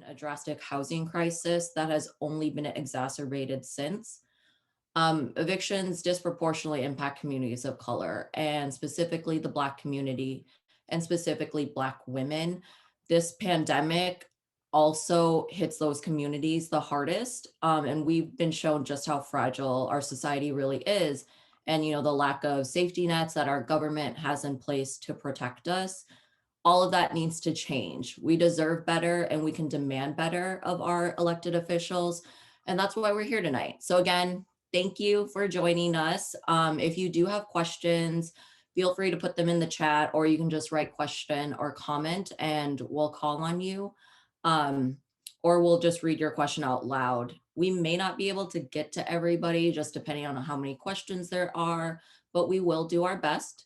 a drastic housing crisis that has only been exacerbated since. Evictions disproportionately impact communities of color and specifically the Black community and specifically Black women. This pandemic also hits those communities the hardest. And we've been shown just how fragile our society really is. And, the lack of safety nets that our government has in place to protect us. All of that needs to change. We deserve better and we can demand better of our elected officials. And that's why we're here tonight. So again, thank you for joining us. If you do have questions, feel free to put them in the chat, or you can just write question or comment and we'll call on you. Or we'll just read your question out loud. We may not be able to get to everybody just depending on how many questions there are, but we will do our best.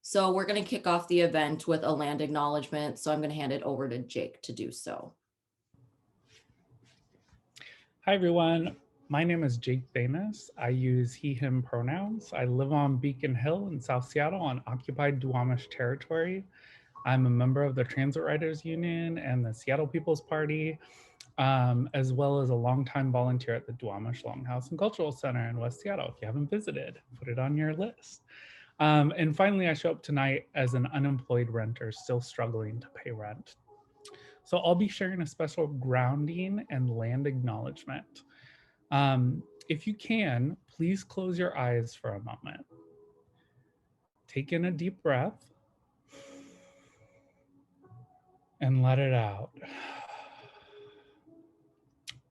So we're going to kick off the event with a land acknowledgement. So I'm going to hand it over to Jake to do so. Hi, everyone. My name is Jake Thoennes. I use he, him pronouns. I live on Beacon Hill in South Seattle on occupied Duwamish territory. I'm a member of the Transit Riders Union and the Seattle People's Party, as well as a longtime volunteer at the Duwamish Longhouse and Cultural Center in West Seattle. If you haven't visited, put it on your list. And finally, I show up tonight as an unemployed renter still struggling to pay rent. So I'll be sharing a special grounding and land acknowledgement. If you can, please close your eyes for a moment. Take in a deep breath and let it out.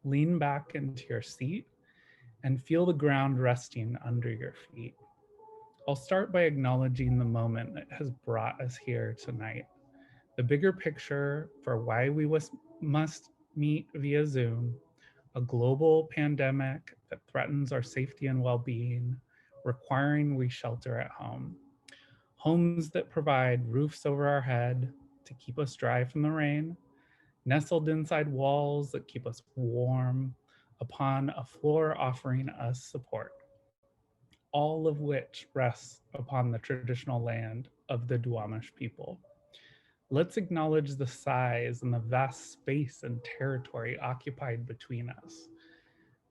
Lean back into your seat and feel the ground resting under your feet. I'll start by acknowledging the moment that has brought us here tonight. The bigger picture for why we must meet via Zoom, a global pandemic that threatens our safety and well-being, requiring we shelter at home. Homes that provide roofs over our head to keep us dry from the rain, nestled inside walls that keep us warm, upon a floor offering us support. All of which rests upon the traditional land of the Duwamish people. Let's acknowledge the size and the vast space and territory occupied between us.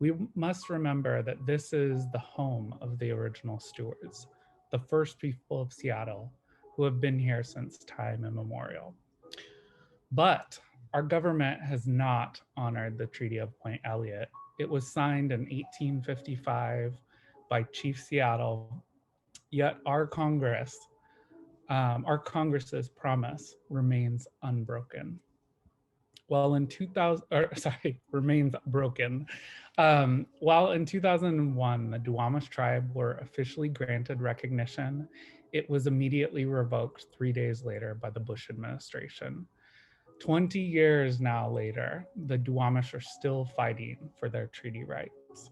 We must remember that this is the home of the original stewards, the first people of Seattle who have been here since time immemorial. But our government has not honored the Treaty of Point Elliott. It was signed in 1855 by Chief Seattle, yet our Congress's promise remains unbroken. While in 2000, remains broken. While in 2001, the Duwamish tribe were officially granted recognition, it was immediately revoked 3 days later by the Bush administration. 20 years now later, the Duwamish are still fighting for their treaty rights.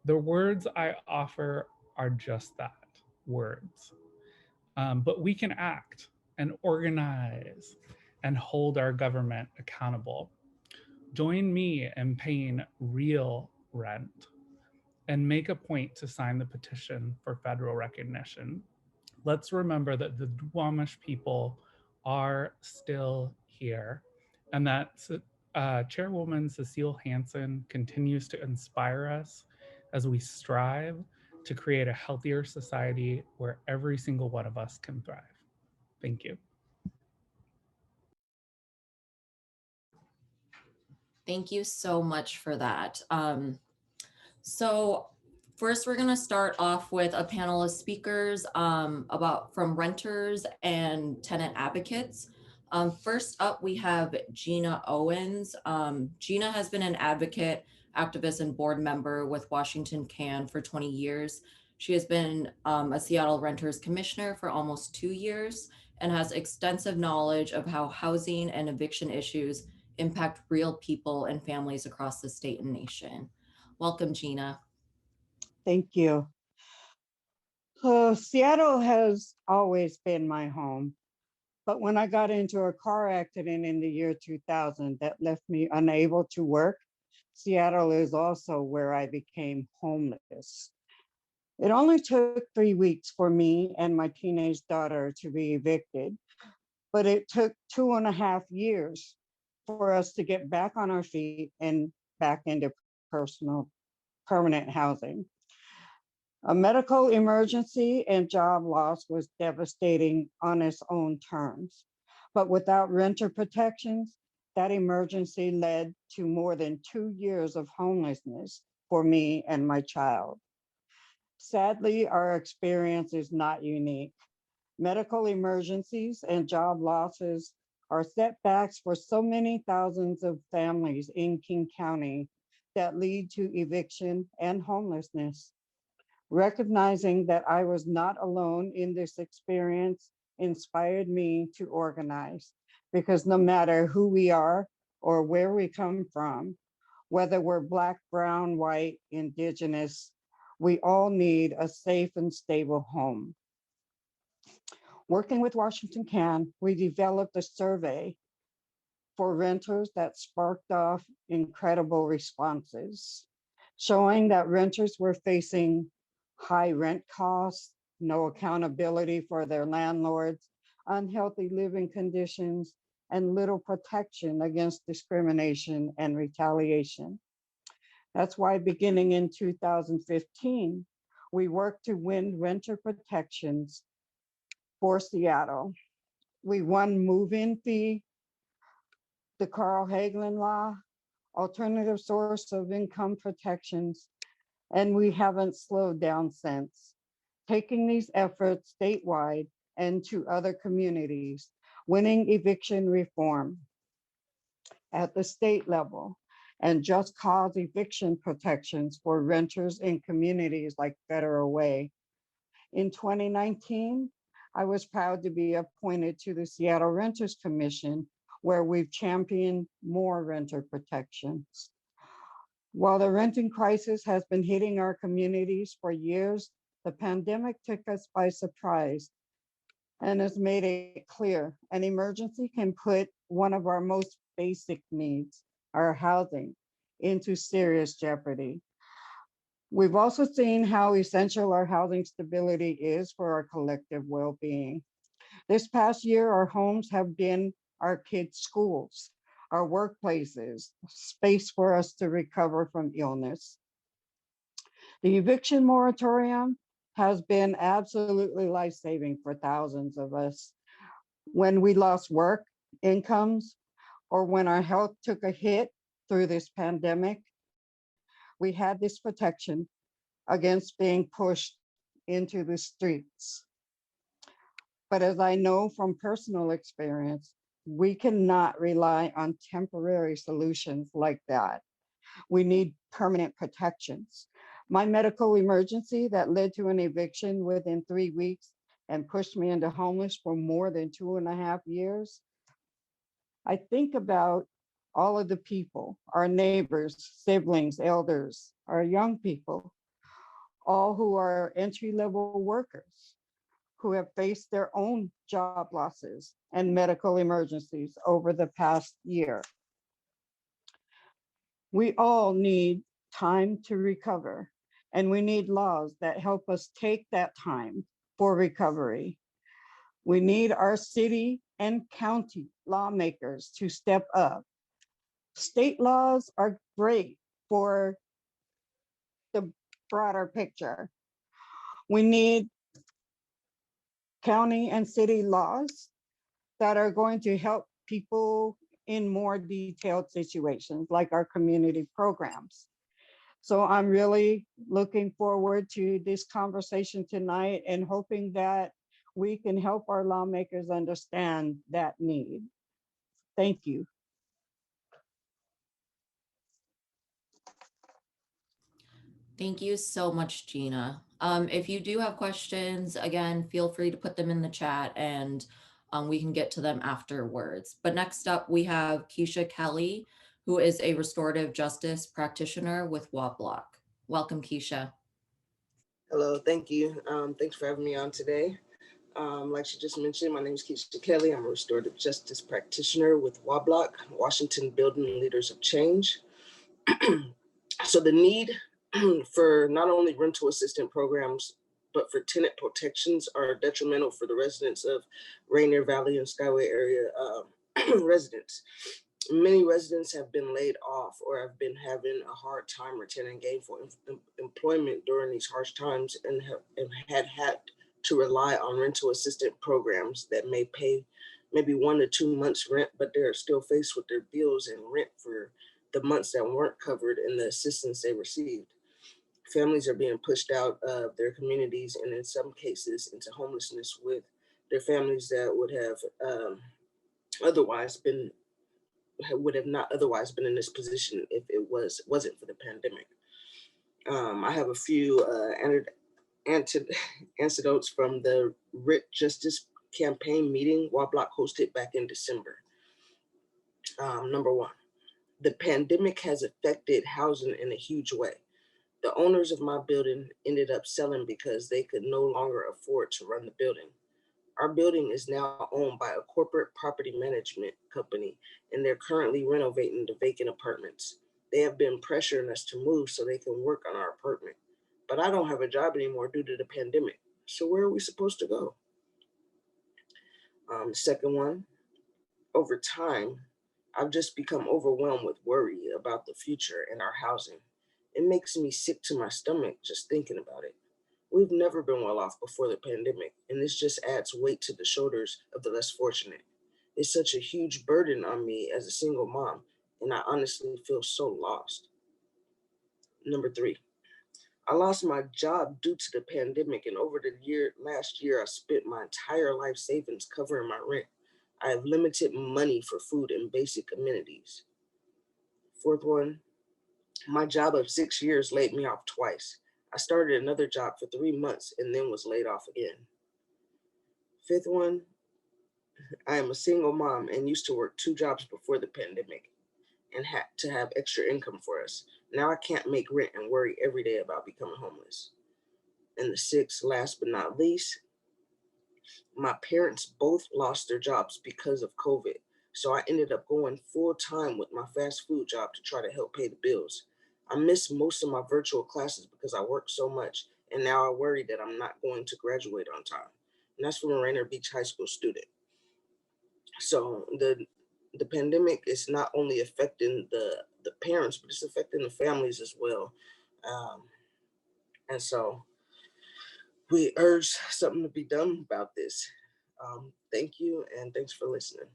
The words I offer are just that, words. But we can act and organize and hold our government accountable. Join me in paying real rent and make a point to sign the petition for federal recognition. Let's remember that the Duwamish people are still here and that Chairwoman Cecile Hansen continues to inspire us as we strive to create a healthier society where every single one of us can thrive. Thank you. Thank you so much for that. So first, we're going to start off with a panel of speakers from renters and tenant advocates. First up, we have Gina Owens. Gina has been an advocate, activist, and board member with Washington CAN for 20 years. She has been a Seattle Renters Commissioner for almost 2 years and has extensive knowledge of how housing and eviction issues impact real people and families across the state and nation. Welcome, Gina. Thank you. Seattle has always been my home, but when I got into a car accident in the year 2000 that left me unable to work, Seattle is also where I became homeless. It only took 3 weeks for me and my teenage daughter to be evicted, but it took 2.5 years for us to get back on our feet and back into personal permanent housing. A medical emergency and job loss was devastating on its own terms. But without renter protections, that emergency led to more than 2 years of homelessness for me and my child. Sadly, our experience is not unique. Medical emergencies and job losses are setbacks for so many thousands of families in King County that lead to eviction and homelessness. Recognizing that I was not alone in this experience inspired me to organize, because no matter who we are or where we come from, whether we're Black, brown, white, Indigenous, we all need a safe and stable home. Working with Washington Can, we developed a survey for renters that sparked off incredible responses, showing that renters were facing high rent costs, no accountability for their landlords, unhealthy living conditions, and little protection against discrimination and retaliation. That's why beginning in 2015, we worked to win renter protections for Seattle. We won move-in fee, the Carl Hagelin law, alternative source of income protections, and we haven't slowed down since. Taking these efforts statewide and to other communities, winning eviction reform at the state level, and just cause eviction protections for renters in communities like Federal Way. In 2019, I was proud to be appointed to the Seattle Renters Commission, where we've championed more renter protections. While the renting crisis has been hitting our communities for years, the pandemic took us by surprise and has made it clear an emergency can put one of our most basic needs, our housing, into serious jeopardy. We've also seen how essential our housing stability is for our collective well-being. This past year, our homes have been our kids' schools, our workplaces, space for us to recover from illness. The eviction moratorium has been absolutely life-saving for thousands of us. When we lost work, incomes, or when our health took a hit through this pandemic, we had this protection against being pushed into the streets. But as I know from personal experience, we cannot rely on temporary solutions like that. We need permanent protections. My medical emergency that led to an eviction within 3 weeks and pushed me into homeless for more than 2.5 years. I think about all of the people, our neighbors, siblings, elders, our young people, all who are entry-level workers who have faced their own job losses and medical emergencies over the past year. We all need time to recover, and we need laws that help us take that time for recovery. We need our city and county lawmakers to step up. State laws are great for the broader picture. We need county and city laws that are going to help people in more detailed situations, like our community programs. So I'm really looking forward to this conversation tonight and hoping that we can help our lawmakers understand that need. Thank you. Thank you so much, Gina. If you do have questions, again, feel free to put them in the chat and we can get to them afterwards. But next up, we have Keisha Kelley, who is a restorative justice practitioner with WA-BLOC. Welcome, Keisha. Hello, thank you. Thanks for having me on today. Like she just mentioned, my name is Keisha Kelley. I'm a restorative justice practitioner with WA-BLOC, Washington Building Leaders of Change. So the need for not only rental assistance programs, but for tenant protections are detrimental for the residents of Rainier Valley and Skyway area residents. Many residents have been laid off or have been having a hard time retaining gainful employment during these harsh times and had to rely on rental assistance programs that may pay maybe 1 to 2 months rent, but they're still faced with their bills and rent for the months that weren't covered in the assistance they received. Families are being pushed out of their communities and in some cases into homelessness with their families that otherwise been would have not otherwise been in this position if it wasn't for the pandemic. I have a few anecdotes from the Writ Justice campaign meeting WA-BLOC hosted back in December. Number one, the pandemic has affected housing in a huge way. The owners of my building ended up selling because they could no longer afford to run the building. Our building is now owned by a corporate property management company, and they're currently renovating the vacant apartments. They have been pressuring us to move so they can work on our apartment. But I don't have a job anymore due to the pandemic. So where are we supposed to go? Second one, over time, I've just become overwhelmed with worry about the future and our housing. It makes me sick to my stomach just thinking about it. We've never been well off before the pandemic, and this just adds weight to the shoulders of the less fortunate. It's such a huge burden on me as a single mom, and I honestly feel so lost. Number three, I lost my job due to the pandemic, and over the last year, I spent my entire life savings covering my rent. I have limited money for food and basic amenities. Fourth one, my job of 6 years laid me off twice. I started another job for 3 months and then was laid off again. Fifth one, I am a single mom and used to work 2 jobs before the pandemic and had to have extra income for us. Now I can't make rent and worry every day about becoming homeless. And the sixth, last but not least, my parents both lost their jobs because of COVID. So I ended up going full time with my fast food job to try to help pay the bills. I missed most of my virtual classes because I worked so much, and now I worry that I'm not going to graduate on time. And that's from a Rainier Beach High School student. So the pandemic is not only affecting the parents, but it's affecting the families as well. And so we urge something to be done about this. Thank you, and thanks for listening.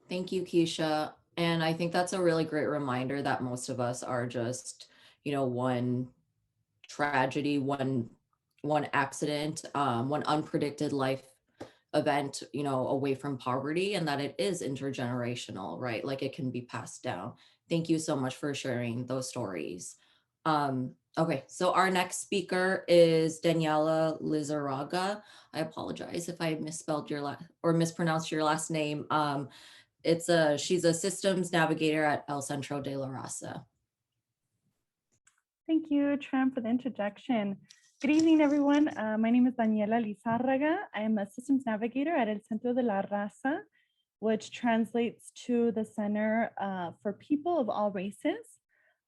Thank you, Keisha. And I think that's a really great reminder that most of us are just, one tragedy, one accident, one unpredicted life event, away from poverty, and that it is intergenerational, right? Like it can be passed down. Thank you so much for sharing those stories. Okay, so our next speaker is Daniela Lizarraga. I apologize if I misspelled your or mispronounced your last name. She's a systems navigator at El Centro de la Raza. Thank you, Tram, for the introduction. Good evening, everyone. My name is Daniela Lizarraga. I am a systems navigator at El Centro de la Raza, which translates to the Center for People of All Races.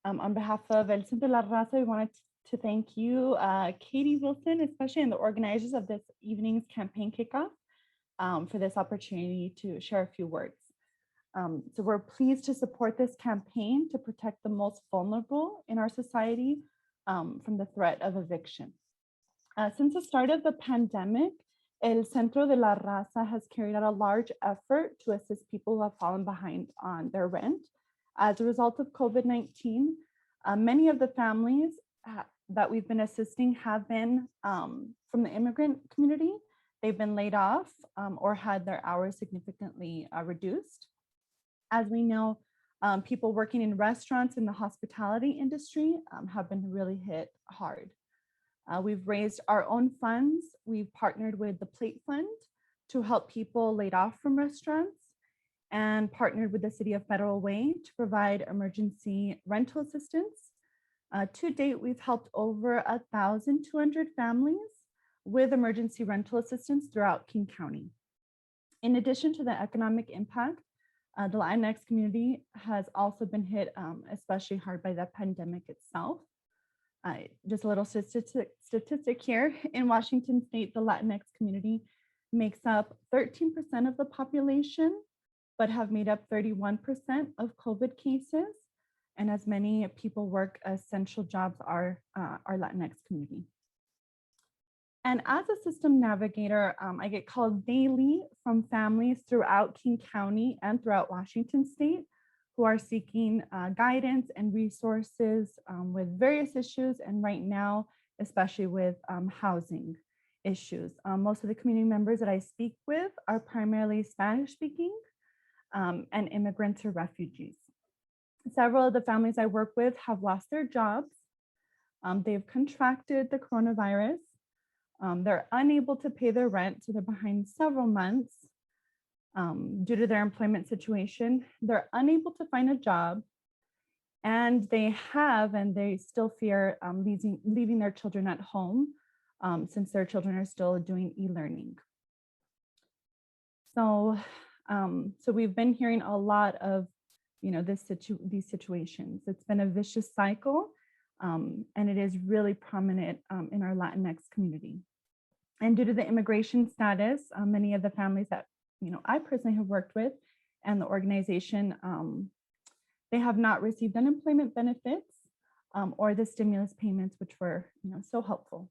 On behalf of El Centro de la Raza, we wanted to thank you, Katie Wilson, especially, and the organizers of this evening's campaign kickoff for this opportunity to share a few words. So we're pleased to support this campaign to protect the most vulnerable in our society from the threat of eviction. Since the start of the pandemic, El Centro de la Raza has carried out a large effort to assist people who have fallen behind on their rent. As a result of COVID-19, many of the families that we've been assisting have been from the immigrant community. They've been laid off or had their hours significantly reduced. As we know, people working in restaurants in the hospitality industry have been really hit hard. We've raised our own funds. We've partnered with the Plate Fund to help people laid off from restaurants, and partnered with the City of Federal Way to provide emergency rental assistance. To date, we've helped over 1,200 families with emergency rental assistance throughout King County. In addition to the economic impact, the Latinx community has also been hit especially hard by the pandemic itself. Just a little statistic here. In Washington State, the Latinx community makes up 13% of the population, but have made up 31% of COVID cases. And as many people work essential jobs are our Latinx community. And as a system navigator, I get called daily from families throughout King County and throughout Washington State who are seeking guidance and resources with various issues. And right now, especially with housing issues. Most of the community members that I speak with are primarily Spanish speaking and immigrants or refugees. Several of the families I work with have lost their jobs. They've contracted the coronavirus. They're unable to pay their rent, so they're behind several months due to their employment situation. They're unable to find a job, and they still fear leaving their children at home since their children are still doing e-learning. So we've been hearing a lot of these situations. It's been a vicious cycle, and it is really prominent in our Latinx community. And due to the immigration status, many of the families that I personally have worked with and the organization, they have not received unemployment benefits or the stimulus payments, which were so helpful.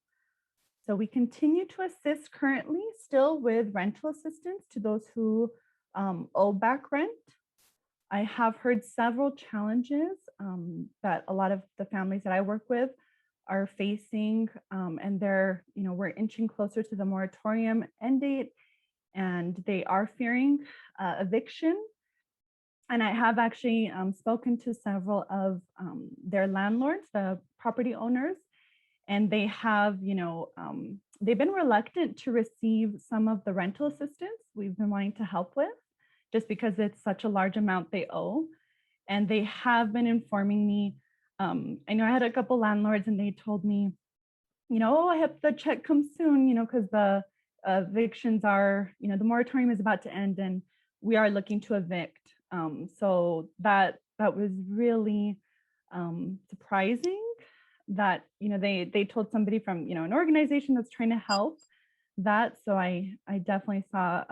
So we continue to assist currently still with rental assistance to those who owe back rent. I have heard several challenges that a lot of the families that I work with are facing, and we're inching closer to the moratorium end date, and they are fearing eviction. And I have actually spoken to several of their landlords, the property owners, and they have, they've been reluctant to receive some of the rental assistance we've been wanting to help with, just because it's such a large amount they owe. And they have been informing me, I know I had a couple landlords and they told me, oh, I hope the check comes soon, because the evictions are, the moratorium is about to end and we are looking to evict. So that was really surprising that, they told somebody from, an organization that's trying to help that. So I definitely saw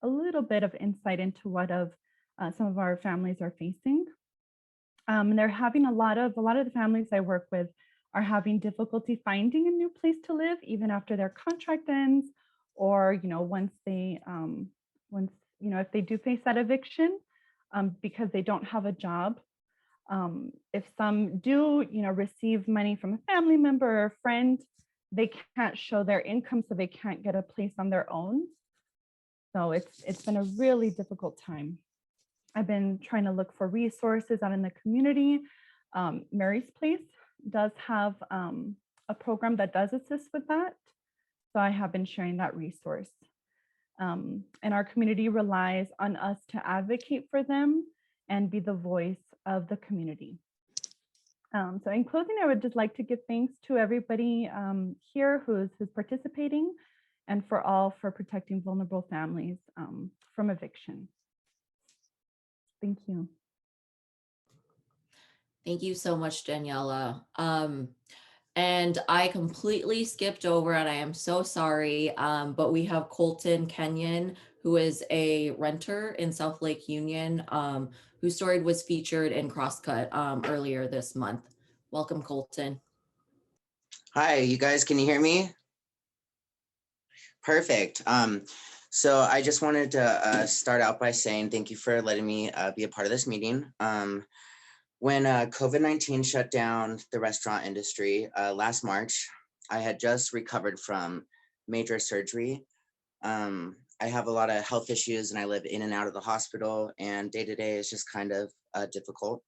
a little bit of insight into what some of our families are facing. They're having a lot of the families I work with are having difficulty finding a new place to live, even after their contract ends, or, once they, if they do face that eviction, because they don't have a job. If some do, receive money from a family member or a friend, they can't show their income, so they can't get a place on their own. So it's been a really difficult time. I've been trying to look for resources out in the community. Mary's Place does have a program that does assist with that. So I have been sharing that resource. And our community relies on us to advocate for them and be the voice of the community. So in closing, I would just like to give thanks to everybody here who's participating, and for protecting vulnerable families from eviction. Thank you. Thank you so much, Daniela. And I completely skipped over, and I am so sorry, but we have Colton Kenyon, who is a renter in South Lake Union, whose story was featured in Crosscut earlier this month. Welcome, Colton. Hi, you guys, can you hear me? Perfect. So I just wanted to start out by saying thank you for letting me be a part of this meeting. When COVID-19 shut down the restaurant industry last March, I had just recovered from major surgery. I have a lot of health issues and I live in and out of the hospital, and day to day is just kind of difficult.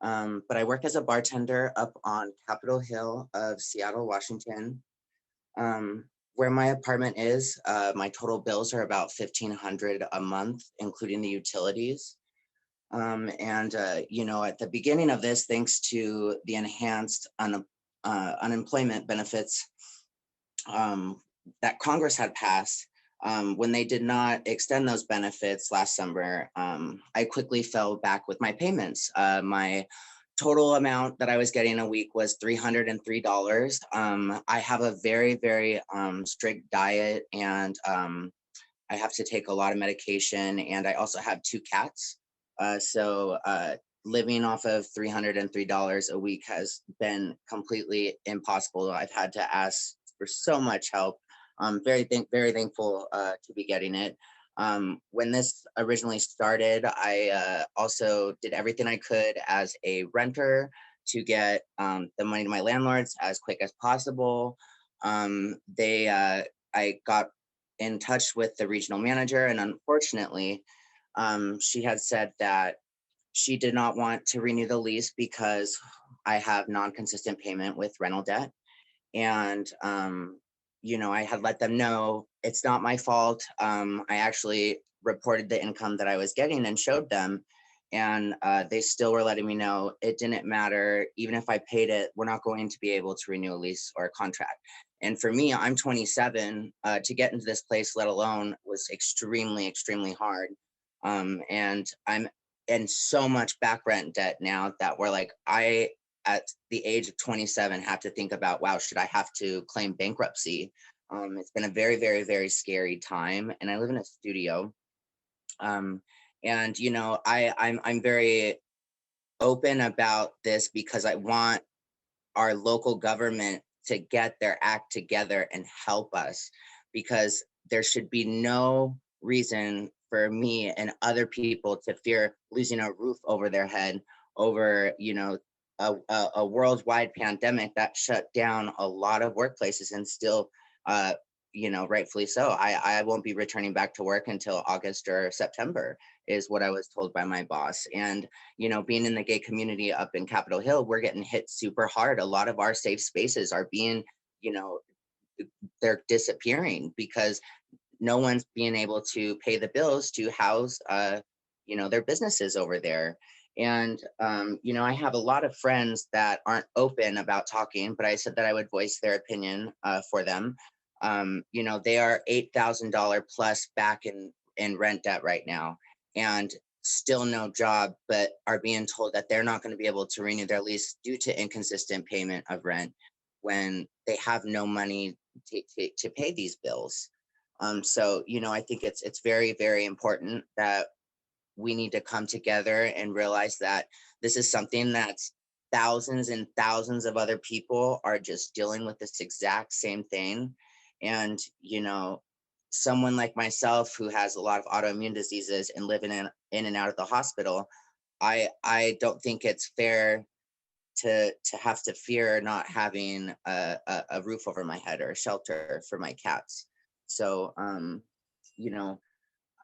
But I work as a bartender up on Capitol Hill of Seattle, Washington. Where my apartment is, my total bills are about $1,500 a month, including the utilities. At the beginning of this, thanks to the enhanced unemployment benefits that Congress had passed, when they did not extend those benefits last summer, I quickly fell back with my payments. My total amount that I was getting a week was $303. I have a very, very strict diet and I have to take a lot of medication, and I also have 2 cats. So living off of $303 a week has been completely impossible. I've had to ask for so much help. I'm very thankful to be getting it. When this originally started, I also did everything I could as a renter to get the money to my landlords as quick as possible. I got in touch with the regional manager, and unfortunately, she had said that she did not want to renew the lease because I have non-consistent payment with rental debt. And I had let them know it's not my fault. I actually reported the income that I was getting and showed them, and they still were letting me know it didn't matter. Even if I paid it, we're not going to be able to renew a lease or a contract. And for me, I'm 27. To get into this place, let alone, was extremely hard. And I'm in so much back rent debt now that we're like, I at the age of 27 have to think about, wow, should I have to claim bankruptcy? It's been a very scary time, and I live in a studio. And I'm very open about this because I want our local government to get their act together and help us, because there should be no reason for me and other people to fear losing a roof over their head over a worldwide pandemic that shut down a lot of workplaces, and still rightfully so. I won't be returning back to work until August or September is what I was told by my boss. And being in the gay community up in Capitol Hill, we're getting hit super hard. A lot of our safe spaces are being they're disappearing because no one's being able to pay the bills to house their businesses over there. And I have a lot of friends that aren't open about talking, but I said that I would voice their opinion for them. They are $8,000 plus back in rent debt right now, and still no job, but are being told that they're not going to be able to renew their lease due to inconsistent payment of rent when they have no money to pay these bills. So I think it's very important that we need to come together and realize that this is something that's thousands and thousands of other people are just dealing with this exact same thing. And someone like myself who has a lot of autoimmune diseases and living in and out of the hospital, I don't think it's fair to have to fear not having a roof over my head or a shelter for my cats. So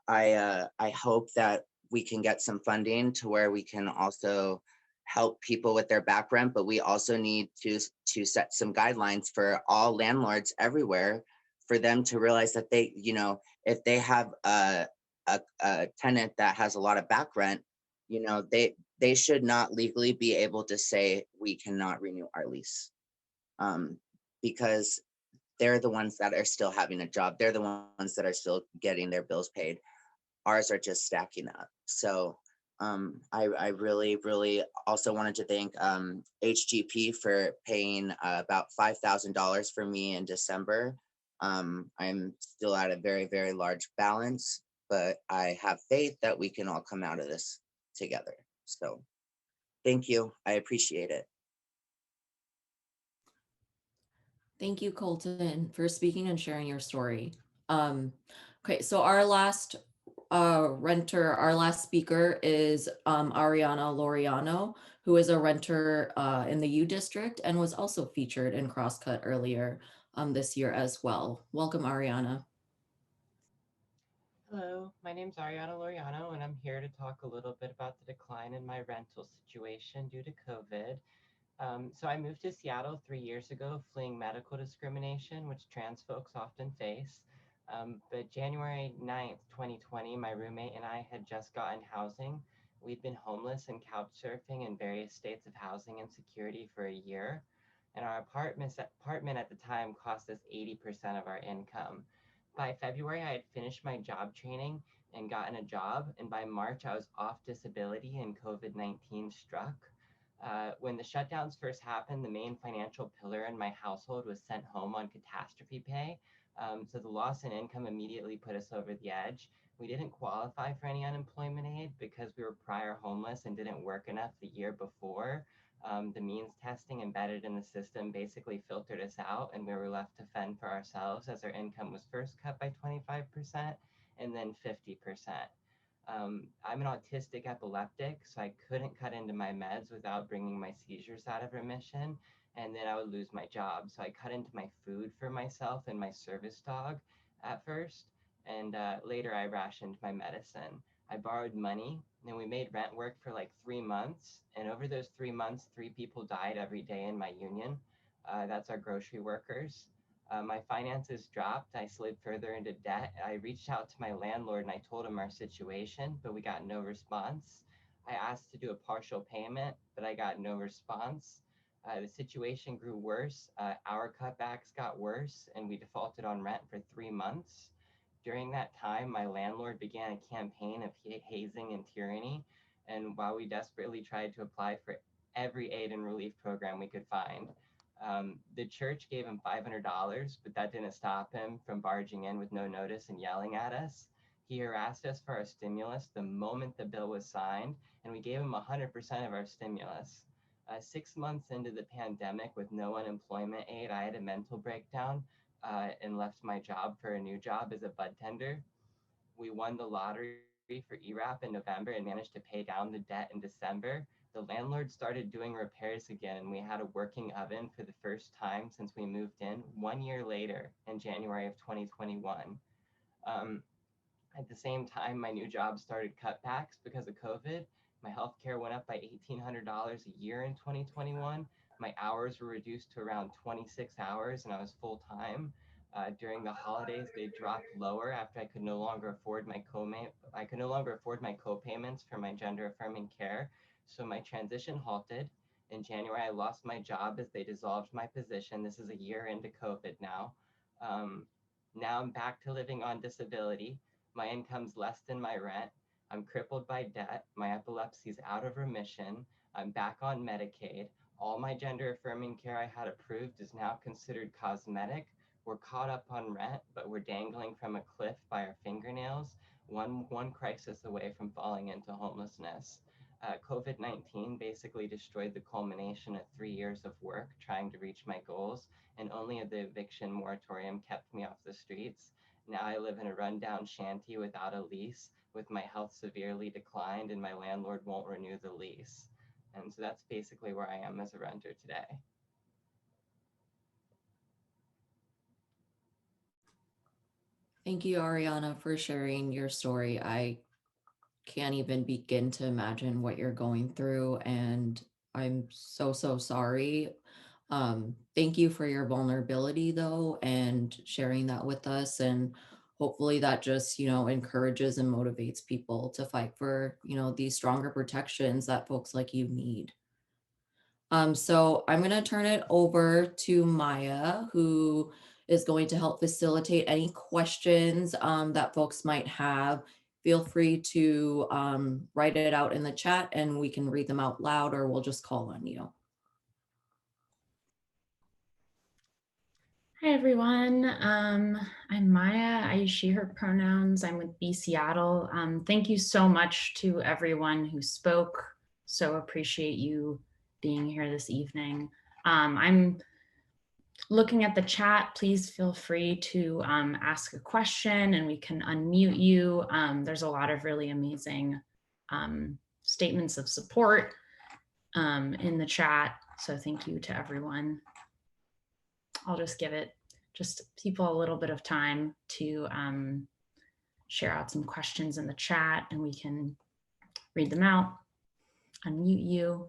I hope that we can get some funding to where we can also help people with their back rent, but we also need to set some guidelines for all landlords everywhere for them to realize that they, if they have a tenant that has a lot of back rent, they should not legally be able to say we cannot renew our lease, because they're the ones that are still having a job. They're the ones that are still getting their bills paid. Ours are just stacking up. So I really also wanted to thank HGP for paying about $5,000 for me in December. I'm still at a very large balance, but I have faith that we can all come out of this together. So thank you. I appreciate it. Thank you, Colton, for speaking and sharing your story. Okay, so our last our last speaker is Arianna Laureano, who is a renter in the U District and was also featured in Crosscut earlier this year as well. Welcome, Arianna. Hello, my name is Arianna Laureano, and I'm here to talk a little bit about the decline in my rental situation due to COVID. So I moved to Seattle 3 years ago, fleeing medical discrimination, which trans folks often face. But January 9th, 2020, my roommate and I had just gotten housing. We'd been homeless and couch surfing in various states of housing insecurity for a year. And our apartment at the time cost us 80% of our income. By February, I had finished my job training and gotten a job. And by March, I was off disability and COVID-19 struck. When the shutdowns first happened, the main financial pillar in my household was sent home on catastrophe pay. So the loss in income immediately put us over the edge. We didn't qualify for any unemployment aid because we were prior homeless and didn't work enough the year before. The means testing embedded in the system basically filtered us out, and we were left to fend for ourselves as our income was first cut by 25% and then 50%. I'm an autistic epileptic, so I couldn't cut into my meds without bringing my seizures out of remission, and then I would lose my job. So I cut into my food for myself and my service dog at first, and later I rationed my medicine. I borrowed money, and we made rent work for like 3 months, and over those 3 months, 3 people died every day in my union. That's our grocery workers. My finances dropped. I slid further into debt. I reached out to my landlord and I told him our situation, but we got no response. I asked to do a partial payment, but I got no response. The situation grew worse. Our cutbacks got worse, and we defaulted on rent for 3 months. During that time, my landlord began a campaign of hazing and tyranny. And while we desperately tried to apply for every aid and relief program we could find, the church gave him $500, but that didn't stop him from barging in with no notice and yelling at us. He harassed us for our stimulus the moment the bill was signed, and we gave him 100% of our stimulus. 6 months into the pandemic with no unemployment aid, I had a mental breakdown and left my job for a new job as a bud tender. We won the lottery for ERAP in November and managed to pay down the debt in December. The landlord started doing repairs again, and we had a working oven for the first time since we moved in 1 year later in January of 2021. At the same time, my new job started cutbacks because of COVID. My healthcare went up by $1,800 a year in 2021. My hours were reduced to around 26 hours, and I was full time. During the holidays, they dropped lower after I could no longer afford my co-payments for my gender affirming care. So my transition halted. In January, I lost my job as they dissolved my position. This is a year into COVID now. Now I'm back to living on disability. My income's less than my rent. I'm crippled by debt. My epilepsy's out of remission. I'm back on Medicaid. All my gender affirming care I had approved is now considered cosmetic. We're caught up on rent, but we're dangling from a cliff by our fingernails, one crisis away from falling into homelessness. COVID-19 basically destroyed the culmination of 3 years of work trying to reach my goals, and only the eviction moratorium kept me off the streets. Now I live in a rundown shanty without a lease, with my health severely declined, and my landlord won't renew the lease. And so that's basically where I am as a renter today. Thank you, Arianna, for sharing your story. I can't even begin to imagine what you're going through, and I'm so sorry. Thank you for your vulnerability, though, and sharing that with us. And hopefully that just, encourages and motivates people to fight for, these stronger protections that folks like you need. So I'm going to turn it over to Maya, who is going to help facilitate any questions that folks might have. Feel free to write it out in the chat and we can read them out loud, or we'll just call on you. Hi, everyone. I'm Maya. I use she, her pronouns. I'm with B Seattle. Thank you so much to everyone who spoke. So appreciate you being here this evening. I'm looking at the chat. Please feel free to ask a question and we can unmute you. There's a lot of really amazing statements of support in the chat. So thank you to everyone. I'll just give it just people a little bit of time to share out some questions in the chat and we can read them out, unmute you.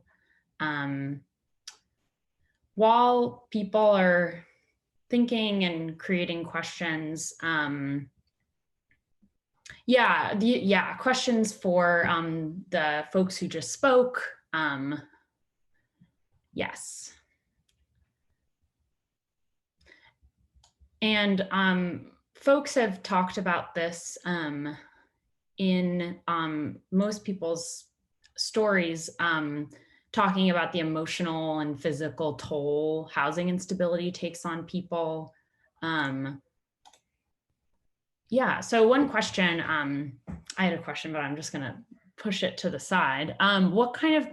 While people are thinking and creating questions, questions for the folks who just spoke. Yes. And folks have talked about this in most people's stories, talking about the emotional and physical toll housing instability takes on people. Yeah, so one question, I had a question, but I'm just gonna push it to the side. What kind of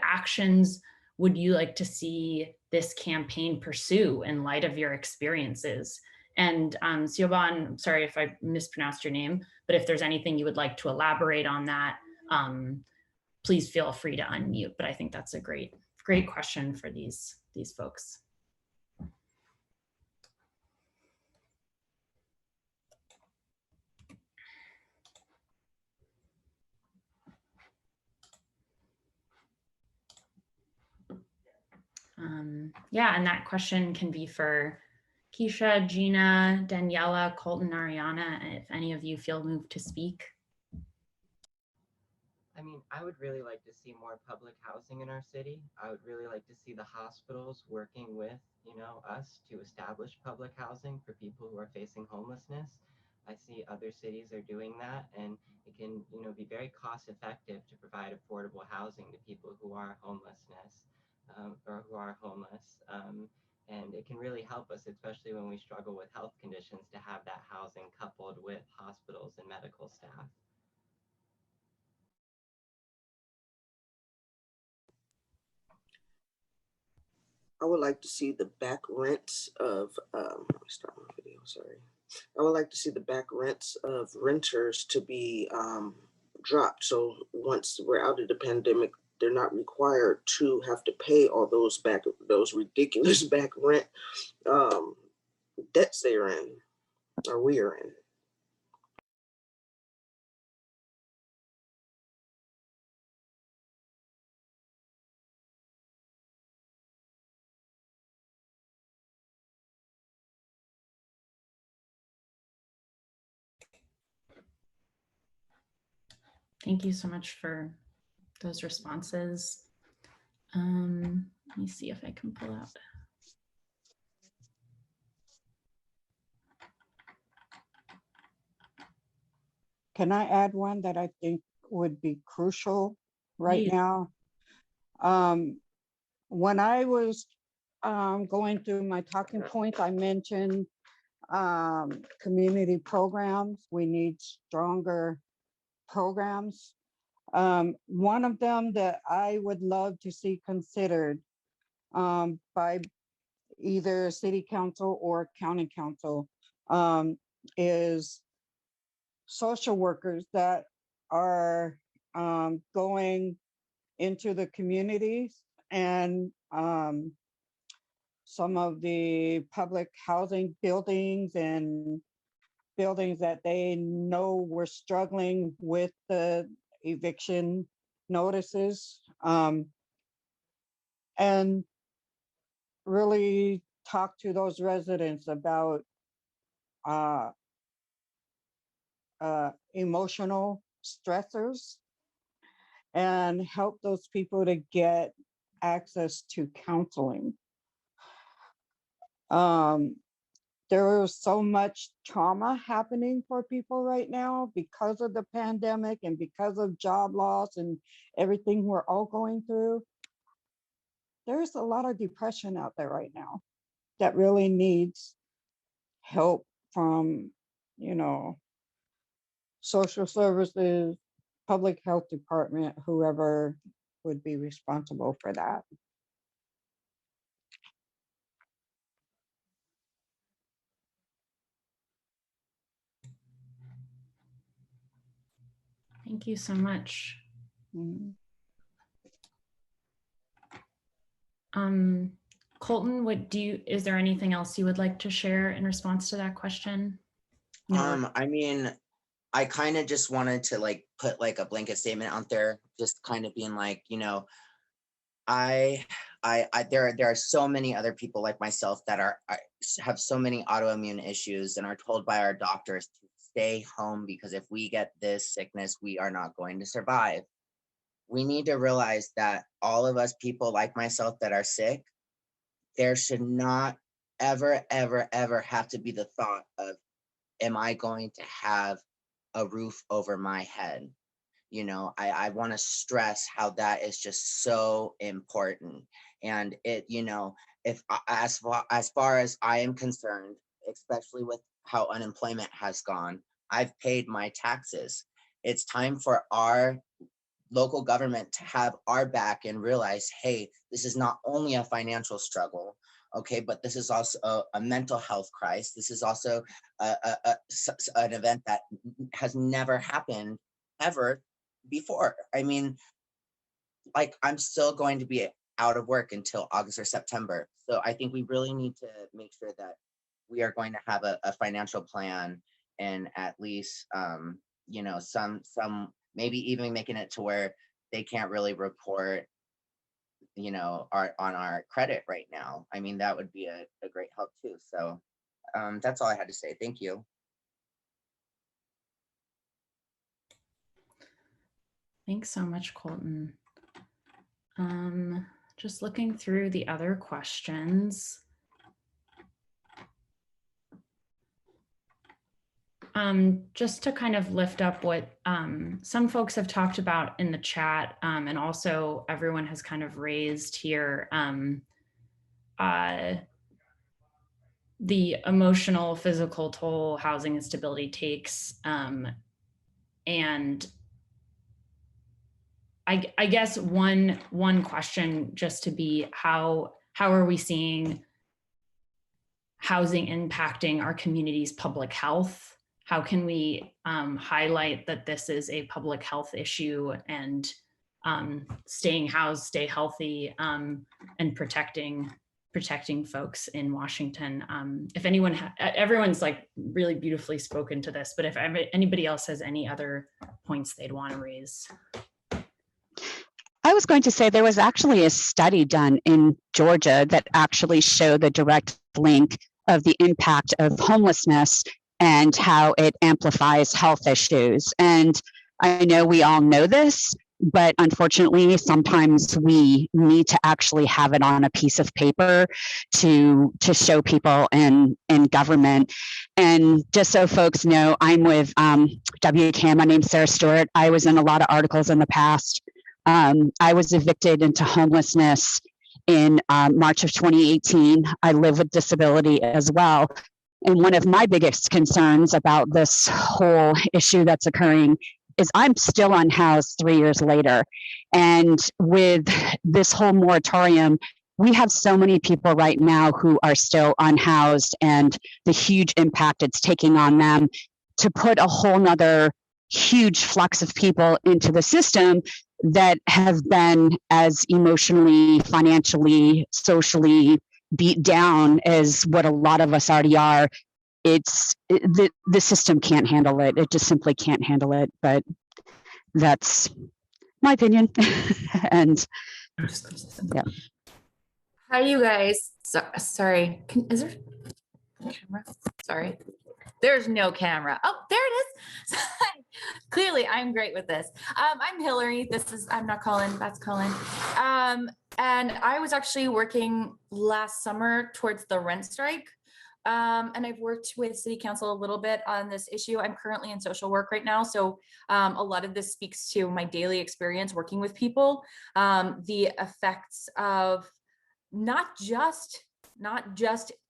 actions would you like to see this campaign pursue in light of your experiences? And Siobhan, sorry if I mispronounced your name, but if there's anything you would like to elaborate on that, please feel free to unmute. But I think that's a great question for these folks. Yeah, and that question can be for Keisha, Gina, Daniela, Colton, Arianna, if any of you feel moved to speak. I mean, I would really like to see more public housing in our city. I would really like to see the hospitals working with, us to establish public housing for people who are facing homelessness. I see other cities are doing that, and it can, be very cost effective to provide affordable housing to people who are homelessness or who are homeless. And it can really help us, especially when we struggle with health conditions, to have that housing coupled with hospitals and medical staff. I would like to see the back rents of, let me start my video, sorry. I would like to see the back rents of renters to be dropped. So once we're out of the pandemic, they're not required to have to pay all those ridiculous back rent debts they're in, or we are in. Thank you so much for those responses. Let me see if I can pull out. Can I add one that I think would be crucial right now? When I was going through my talking points, I mentioned community programs. We need stronger programs. One of them that I would love to see considered by either city council or county council is social workers that are going into the communities and some of the public housing buildings and buildings that they know were struggling with the eviction notices, and really talk to those residents about emotional stressors and help those people to get access to counseling. There is so much trauma happening for people right now because of the pandemic and because of job loss and everything we're all going through. There's a lot of depression out there right now that really needs help from, social services, public health department, whoever would be responsible for that. Thank you so much. Colton, is there anything else you would like to share in response to that question? No. I mean, I kind of just wanted to put a blanket statement out there, just kind of being like, there are so many other people like myself that have so many autoimmune issues and are told by our doctors to stay home because if we get this sickness, we are not going to survive. We need to realize that all of us people like myself that are sick, there should not ever, ever, ever have to be the thought of, am I going to have a roof over my head? I want to stress how that is just so important. And it, if as far as I am concerned, especially with how unemployment has gone. I've paid my taxes. It's time for our local government to have our back and realize, hey, this is not only a financial struggle, okay, but this is also a mental health crisis. This is also an event that has never happened ever before. I mean, like, I'm still going to be out of work until August or September. So I think we really need to make sure that we are going to have a financial plan, and at least, you know, some maybe even making it to where they can't really report, you know, on our credit right now. I mean, that would be a great help too. So that's all I had to say. Thank you. Thanks so much, Colton. Just looking through the other questions. Just to kind of lift up what some folks have talked about in the chat, and also everyone has kind of raised here, the emotional, physical toll housing instability takes. And I guess one question just to be, how are we seeing housing impacting our community's public health? How can we highlight that this is a public health issue, and staying housed, stay healthy, and protecting folks in Washington? If anyone, everyone's like really beautifully spoken to this, but if anybody else has any other points they'd want to raise. I was going to say there was actually a study done in Georgia that actually showed the direct link of the impact of homelessness and how it amplifies health issues. And I know we all know this, but unfortunately, sometimes we need to actually have it on a piece of paper to show people in government. And just so folks know, I'm with WCAM. My name's Sarah Stewart. I was in a lot of articles in the past. I was evicted into homelessness in March of 2018. I live with disability as well. And one of my biggest concerns about this whole issue that's occurring is I'm still unhoused 3 years later. And with this whole moratorium, we have so many people right now who are still unhoused, and the huge impact it's taking on them to put a whole nother huge flux of people into the system that have been as emotionally, financially, socially beat down as what a lot of us already are. The system can't handle it. It just simply can't handle it. But that's my opinion. And yeah. Hi, you guys. Sorry. Is there a camera? Sorry. There's no camera. Oh, there it is. Clearly, I'm great with this. I'm Hillary. I'm not Colin. That's Colin. And I was actually working last summer towards the rent strike. And I've worked with City Council a little bit on this issue. I'm currently in social work right now. So a lot of this speaks to my daily experience working with people, the effects of not just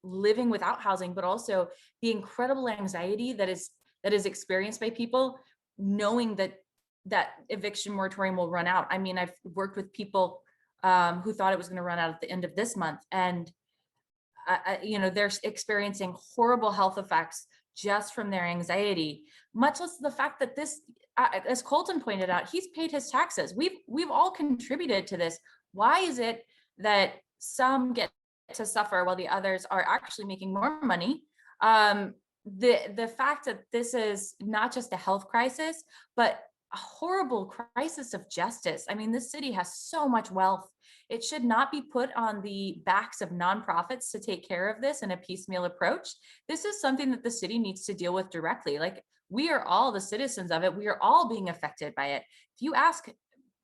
living without housing, but also the incredible anxiety that is experienced by people knowing that eviction moratorium will run out. I mean, I've worked with people who thought it was going to run out at the end of this month, and you know, they're experiencing horrible health effects just from their anxiety, much less the fact that this, as Colton pointed out, he's paid his taxes. We've all contributed to this. Why is it that some get to suffer while the others are actually making more money? The fact that this is not just a health crisis, but a horrible crisis of justice. I mean, this city has so much wealth. It should not be put on the backs of nonprofits to take care of this in a piecemeal approach. This is something that the city needs to deal with directly. Like, we are all the citizens of it. We are all being affected by it. If you ask,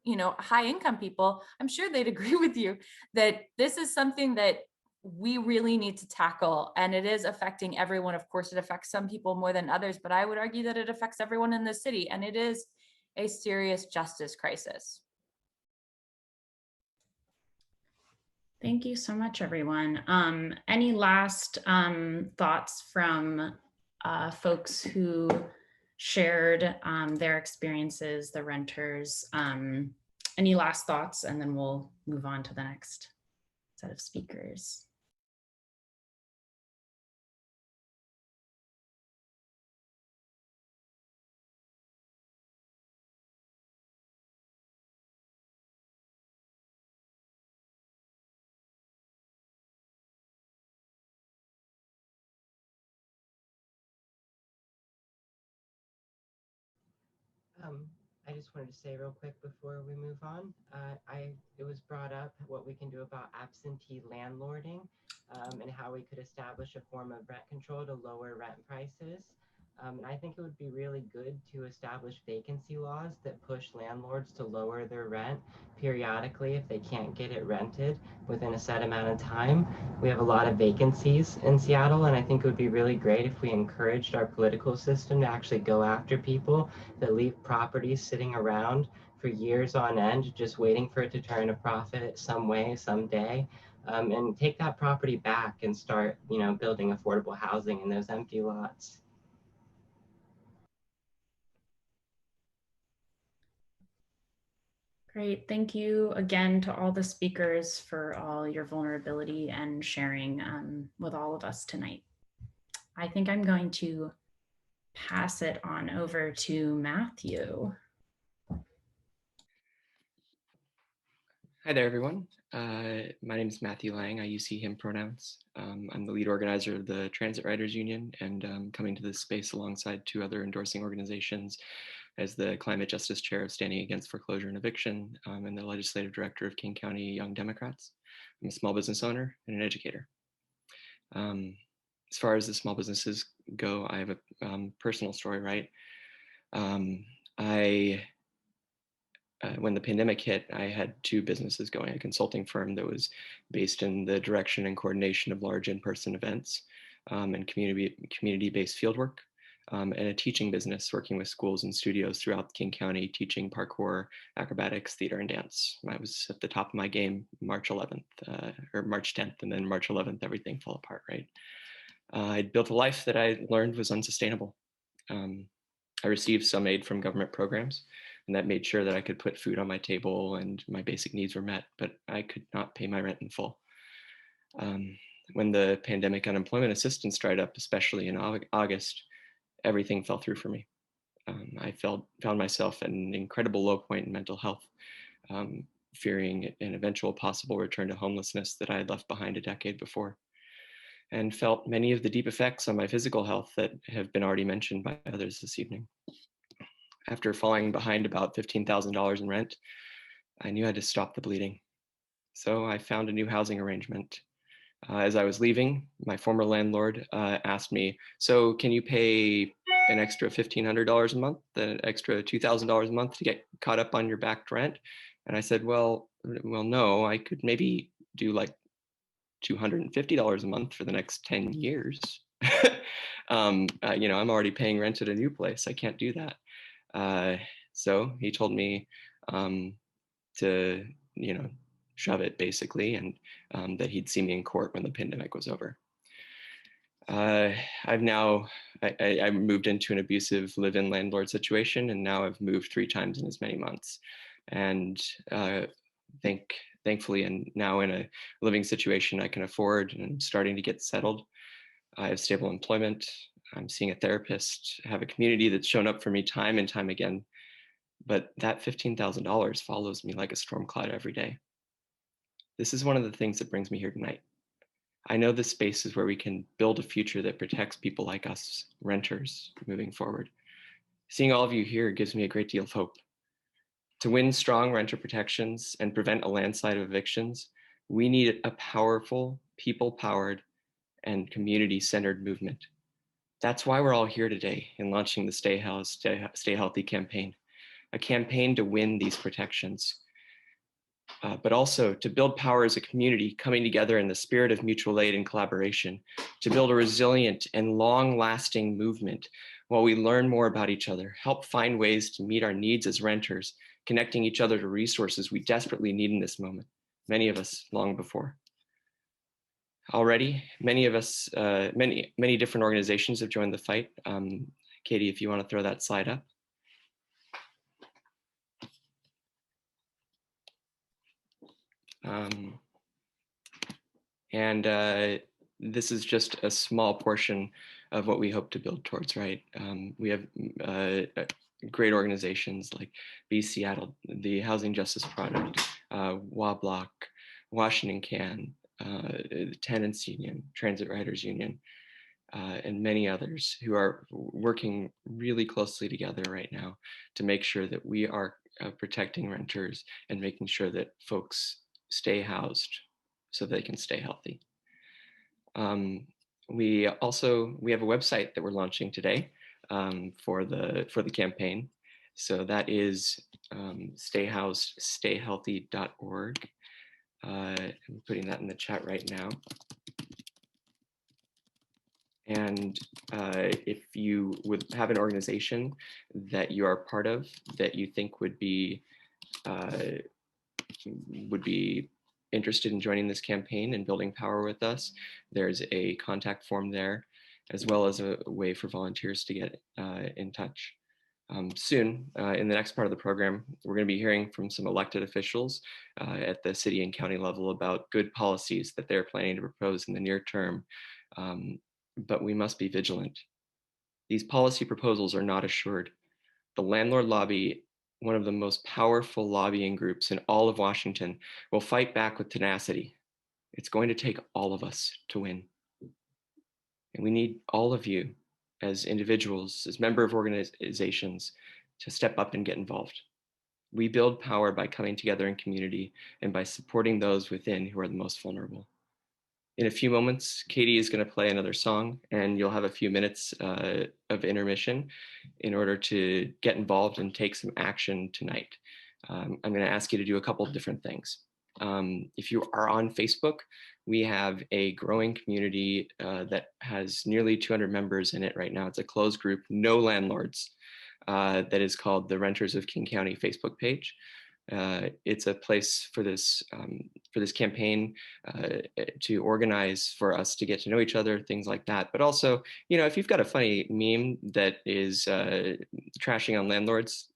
you know, high income people, I'm sure they'd agree with you that this is something that we really need to tackle, and it is affecting everyone. Of course, it affects some people more than others, but I would argue that it affects everyone in the city, and it is a serious justice crisis. Thank you so much, everyone. Any last thoughts from folks who shared their experiences, the renters. Any last thoughts? And then we'll move on to the next set of speakers. I just wanted to say real quick before we move on, it was brought up what we can do about absentee landlording and how we could establish a form of rent control to lower rent prices. And I think it would be really good to establish vacancy laws that push landlords to lower their rent periodically if they can't get it rented within a set amount of time. We have a lot of vacancies in Seattle, and I think it would be really great if we encouraged our political system to actually go after people that leave properties sitting around for years on end, just waiting for it to turn a profit some way, someday, and take that property back and start, building affordable housing in those empty lots. Great. Thank you again to all the speakers for all your vulnerability and sharing with all of us tonight. I think I'm going to pass it on over to Matthew. Hi there, everyone. My name is Matthew Lang. I use he, him pronouns. I'm the lead organizer of the Transit Writers Union, and coming to this space alongside two other endorsing organizations as the Climate Justice Chair of Standing Against Foreclosure and Eviction and the Legislative Director of King County Young Democrats. I'm a small business owner and an educator. As far as the small businesses go, I have a personal story, right? When the pandemic hit, I had two businesses going, a consulting firm that was based in the direction and coordination of large in-person events and community-based fieldwork, and a teaching business working with schools and studios throughout King County, teaching parkour, acrobatics, theater, and dance. I was at the top of my game March 11th, or March 10th, and then March 11th, everything fell apart, right? I'd built a life that I learned was unsustainable. I received some aid from government programs, and that made sure that I could put food on my table and my basic needs were met, but I could not pay my rent in full. When the pandemic unemployment assistance dried up, especially in August, everything fell through for me. I found myself at an incredible low point in mental health, fearing an eventual possible return to homelessness that I had left behind a decade before, and felt many of the deep effects on my physical health that have been already mentioned by others this evening. After falling behind about $15,000 in rent, I knew I had to stop the bleeding. So I found a new housing arrangement. As I was leaving, my former landlord asked me, so can you pay an extra $1,500 a month, the extra $2,000 a month to get caught up on your backed rent? And I said, well, no, I could maybe do like $250 a month for the next 10 years. I'm already paying rent at a new place. I can't do that. So he told me to, shove it basically, and that he'd see me in court when the pandemic was over. I moved into an abusive live-in landlord situation, and now I've moved 3 times in as many months. And thankfully, and now in a living situation I can afford and starting to get settled. I have stable employment. I'm seeing a therapist, have a community that's shown up for me time and time again. But that $15,000 follows me like a storm cloud every day. This is one of the things that brings me here tonight. I know this space is where we can build a future that protects people like us, renters, moving forward. Seeing all of you here gives me a great deal of hope. To win strong renter protections and prevent a landslide of evictions, we need a powerful, people-powered, and community-centered movement. That's why we're all here today in launching the Stay Healthy campaign, a campaign to win these protections, but also to build power as a community coming together in the spirit of mutual aid and collaboration, to build a resilient and long-lasting movement while we learn more about each other, help find ways to meet our needs as renters, connecting each other to resources we desperately need in this moment, many of us long before. already. Many of us, many different organizations have joined the fight. Katie, if you want to throw that slide up. This is just a small portion of what we hope to build towards, right? We have great organizations like Be Seattle, the Housing Justice Project, WA-BLOC, Washington CAN, the Tenants Union, Transit Riders Union, and many others who are working really closely together right now to make sure that we are protecting renters and making sure that folks stay housed so they can stay healthy. We have a website that we're launching today for the campaign. So that is stayhousedstayhealthy.org. I'm putting that in the chat right now. And if you would have an organization that you are part of that you think would be interested in joining this campaign and building power with us, there's a contact form there, as well as a way for volunteers to get in touch. Soon, in the next part of the program, we're going to be hearing from some elected officials at the city and county level about good policies that they're planning to propose in the near term. But we must be vigilant. These policy proposals are not assured. The landlord lobby, one of the most powerful lobbying groups in all of Washington, will fight back with tenacity. It's going to take all of us to win. And we need all of you as individuals, as member of organizations, to step up and get involved. We build power by coming together in community and by supporting those within who are the most vulnerable. In a few moments, Katie is going to play another song, and you'll have a few minutes of intermission in order to get involved and take some action tonight. I'm going to ask you to do a couple of different things. If you are on Facebook, we have a growing community that has nearly 200 members in it right now. It's a closed group, no landlords, that is called the Renters of King County Facebook page. It's a place for this campaign to organize, for us to get to know each other, things like that. But also, if you've got a funny meme that is trashing on landlords,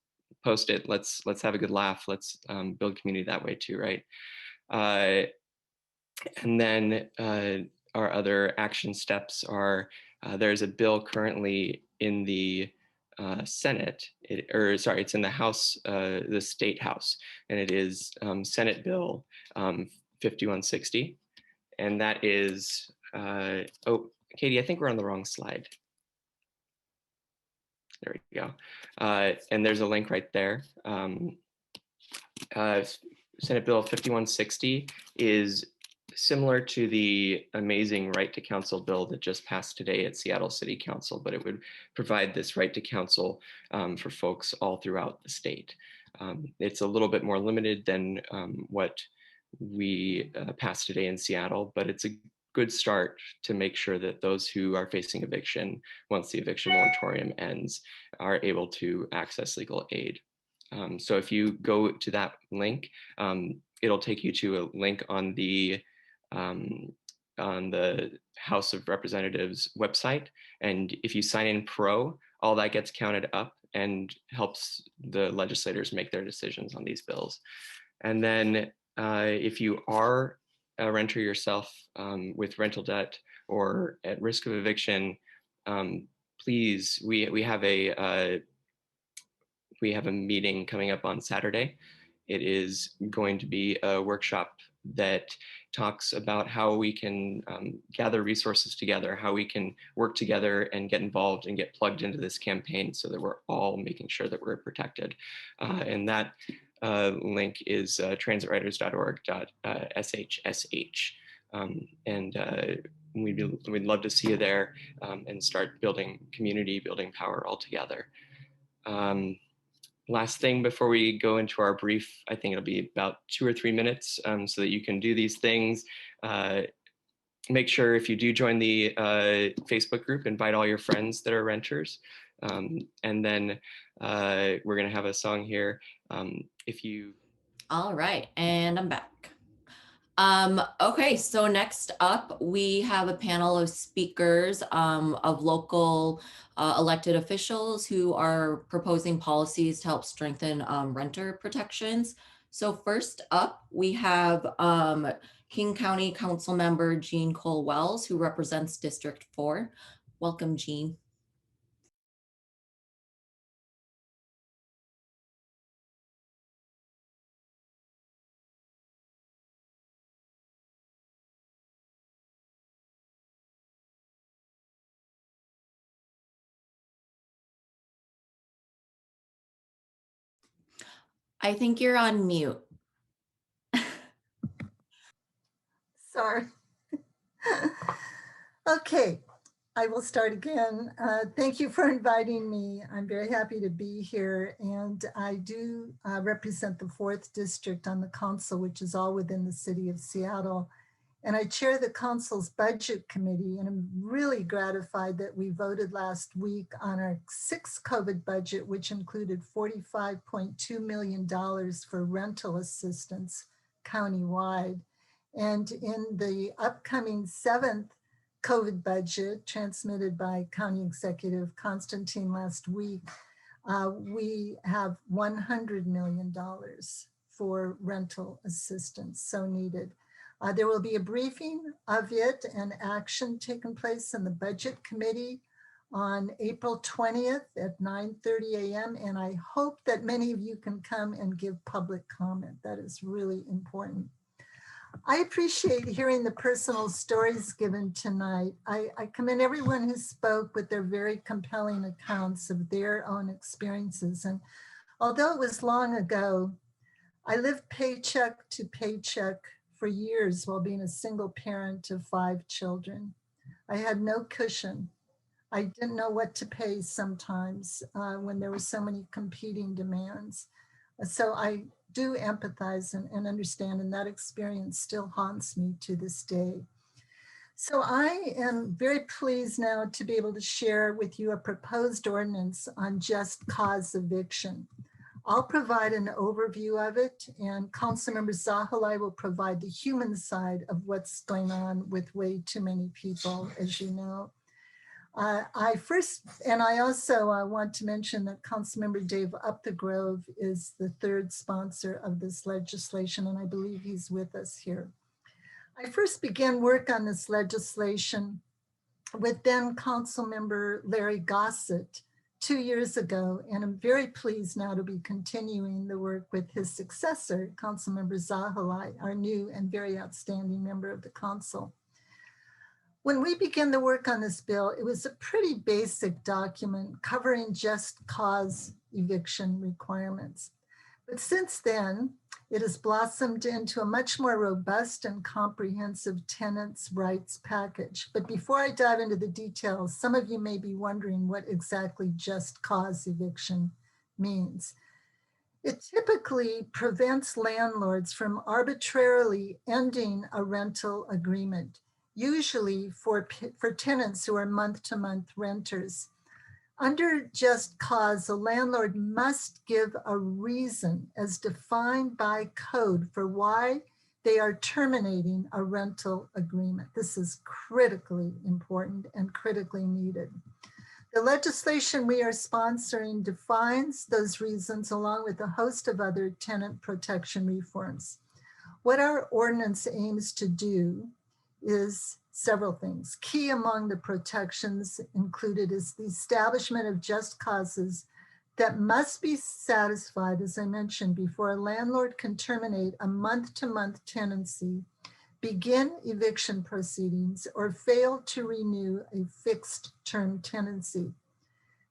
post it. Let's have a good laugh. Let's build community that way too, right? And then our other action steps are there's a bill currently in the Senate, it's in the House, the State House, and it is Senate Bill 5160. And that is, oh, Katie, I think we're on the wrong slide. There we go. And there's a link right there. Senate Bill 5160 is similar to the amazing right to counsel bill that just passed today at Seattle City Council, but it would provide this right to counsel for folks all throughout the state. It's a little bit more limited than what we passed today in Seattle, but it's a good start to make sure that those who are facing eviction, once the eviction moratorium ends, are able to access legal aid. So if you go to that link, it'll take you to a link on the House of Representatives website. And if you sign in pro, all that gets counted up and helps the legislators make their decisions on these bills. And then if you are a renter yourself with rental debt or at risk of eviction, please, we have a meeting coming up on Saturday. It is going to be a workshop that talks about how we can gather resources together, how we can work together and get involved and get plugged into this campaign so that we're all making sure that we're protected. And that link is transitriders.org.shsh. And we'd love to see you there and start building community, building power all together. Last thing before we go into our brief, I think it'll be about 2 or 3 minutes so that you can do these things. Make sure if you do join the Facebook group, invite all your friends that are renters. And then we're gonna have a song here. All right, and I'm back. Okay, so next up, we have a panel of speakers of local elected officials who are proposing policies to help strengthen renter protections. So first up, we have King County Councilmember Jeanne Kohl-Welles, who represents District 4. Welcome, Jeanne. I think you're on mute. Sorry. Okay, I will start again. Thank you for inviting me. I'm very happy to be here. And I do represent the 4th District on the council, which is all within the city of Seattle. And I chair the council's budget committee. And I'm really gratified that we voted last week on our 6th COVID budget, which included $45.2 million for rental assistance countywide. And in the upcoming 7th COVID budget transmitted by County Executive Constantine last week, we have $100 million for rental assistance so needed. There will be a briefing of it and action taking place in the budget committee on April 20th at 9:30 a.m. And I hope that many of you can come and give public comment. That is really important. I appreciate hearing the personal stories given tonight. I commend everyone who spoke with their very compelling accounts of their own experiences. And although it was long ago, I lived paycheck to paycheck for years while being a single parent of 5 children. I had no cushion. I didn't know what to pay sometimes when there were so many competing demands. So I do empathize and understand, and that experience still haunts me to this day. So I am very pleased now to be able to share with you a proposed ordinance on just cause eviction. I'll provide an overview of it, and Councilmember Zahilay will provide the human side of what's going on with way too many people, as you know. I also want to mention that Councilmember Dave Upthegrove is the 3rd sponsor of this legislation, and I believe he's with us here. I first began work on this legislation with then Councilmember Larry Gossett 2 years ago, and I'm very pleased now to be continuing the work with his successor, Councilmember Zahilay, our new and very outstanding member of the council. When we began the work on this bill, it was a pretty basic document covering just cause eviction requirements. But since then, it has blossomed into a much more robust and comprehensive tenants' rights package. But before I dive into the details, some of you may be wondering what exactly just cause eviction means. It typically prevents landlords from arbitrarily ending a rental agreement, usually for tenants who are month-to-month renters. Under just cause, a landlord must give a reason as defined by code for why they are terminating a rental agreement. This is critically important and critically needed. The legislation we are sponsoring defines those reasons along with a host of other tenant protection reforms. What our ordinance aims to do is several things. Key among the protections included is the establishment of just causes that must be satisfied, as I mentioned, before a landlord can terminate a month-to-month tenancy, begin eviction proceedings, or fail to renew a fixed term tenancy.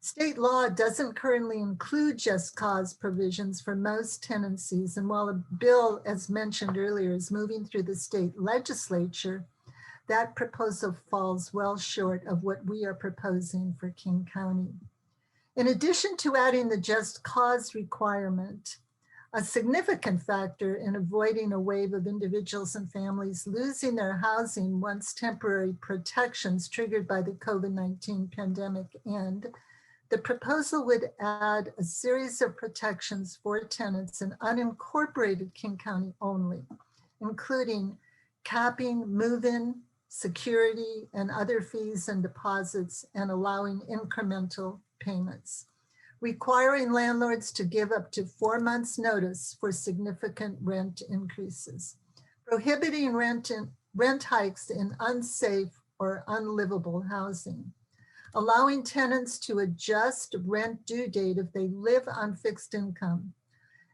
State law doesn't currently include just cause provisions for most tenancies, and while a bill, as mentioned earlier, is moving through the state legislature, that proposal falls well short of what we are proposing for King County. In addition to adding the just cause requirement, a significant factor in avoiding a wave of individuals and families losing their housing once temporary protections triggered by the COVID-19 pandemic end, the proposal would add a series of protections for tenants in unincorporated King County only, including capping move-in, security, and other fees and deposits, and allowing incremental payments, requiring landlords to give up to 4 months' notice for significant rent increases, prohibiting rent hikes in unsafe or unlivable housing, allowing tenants to adjust rent due date if they live on fixed income,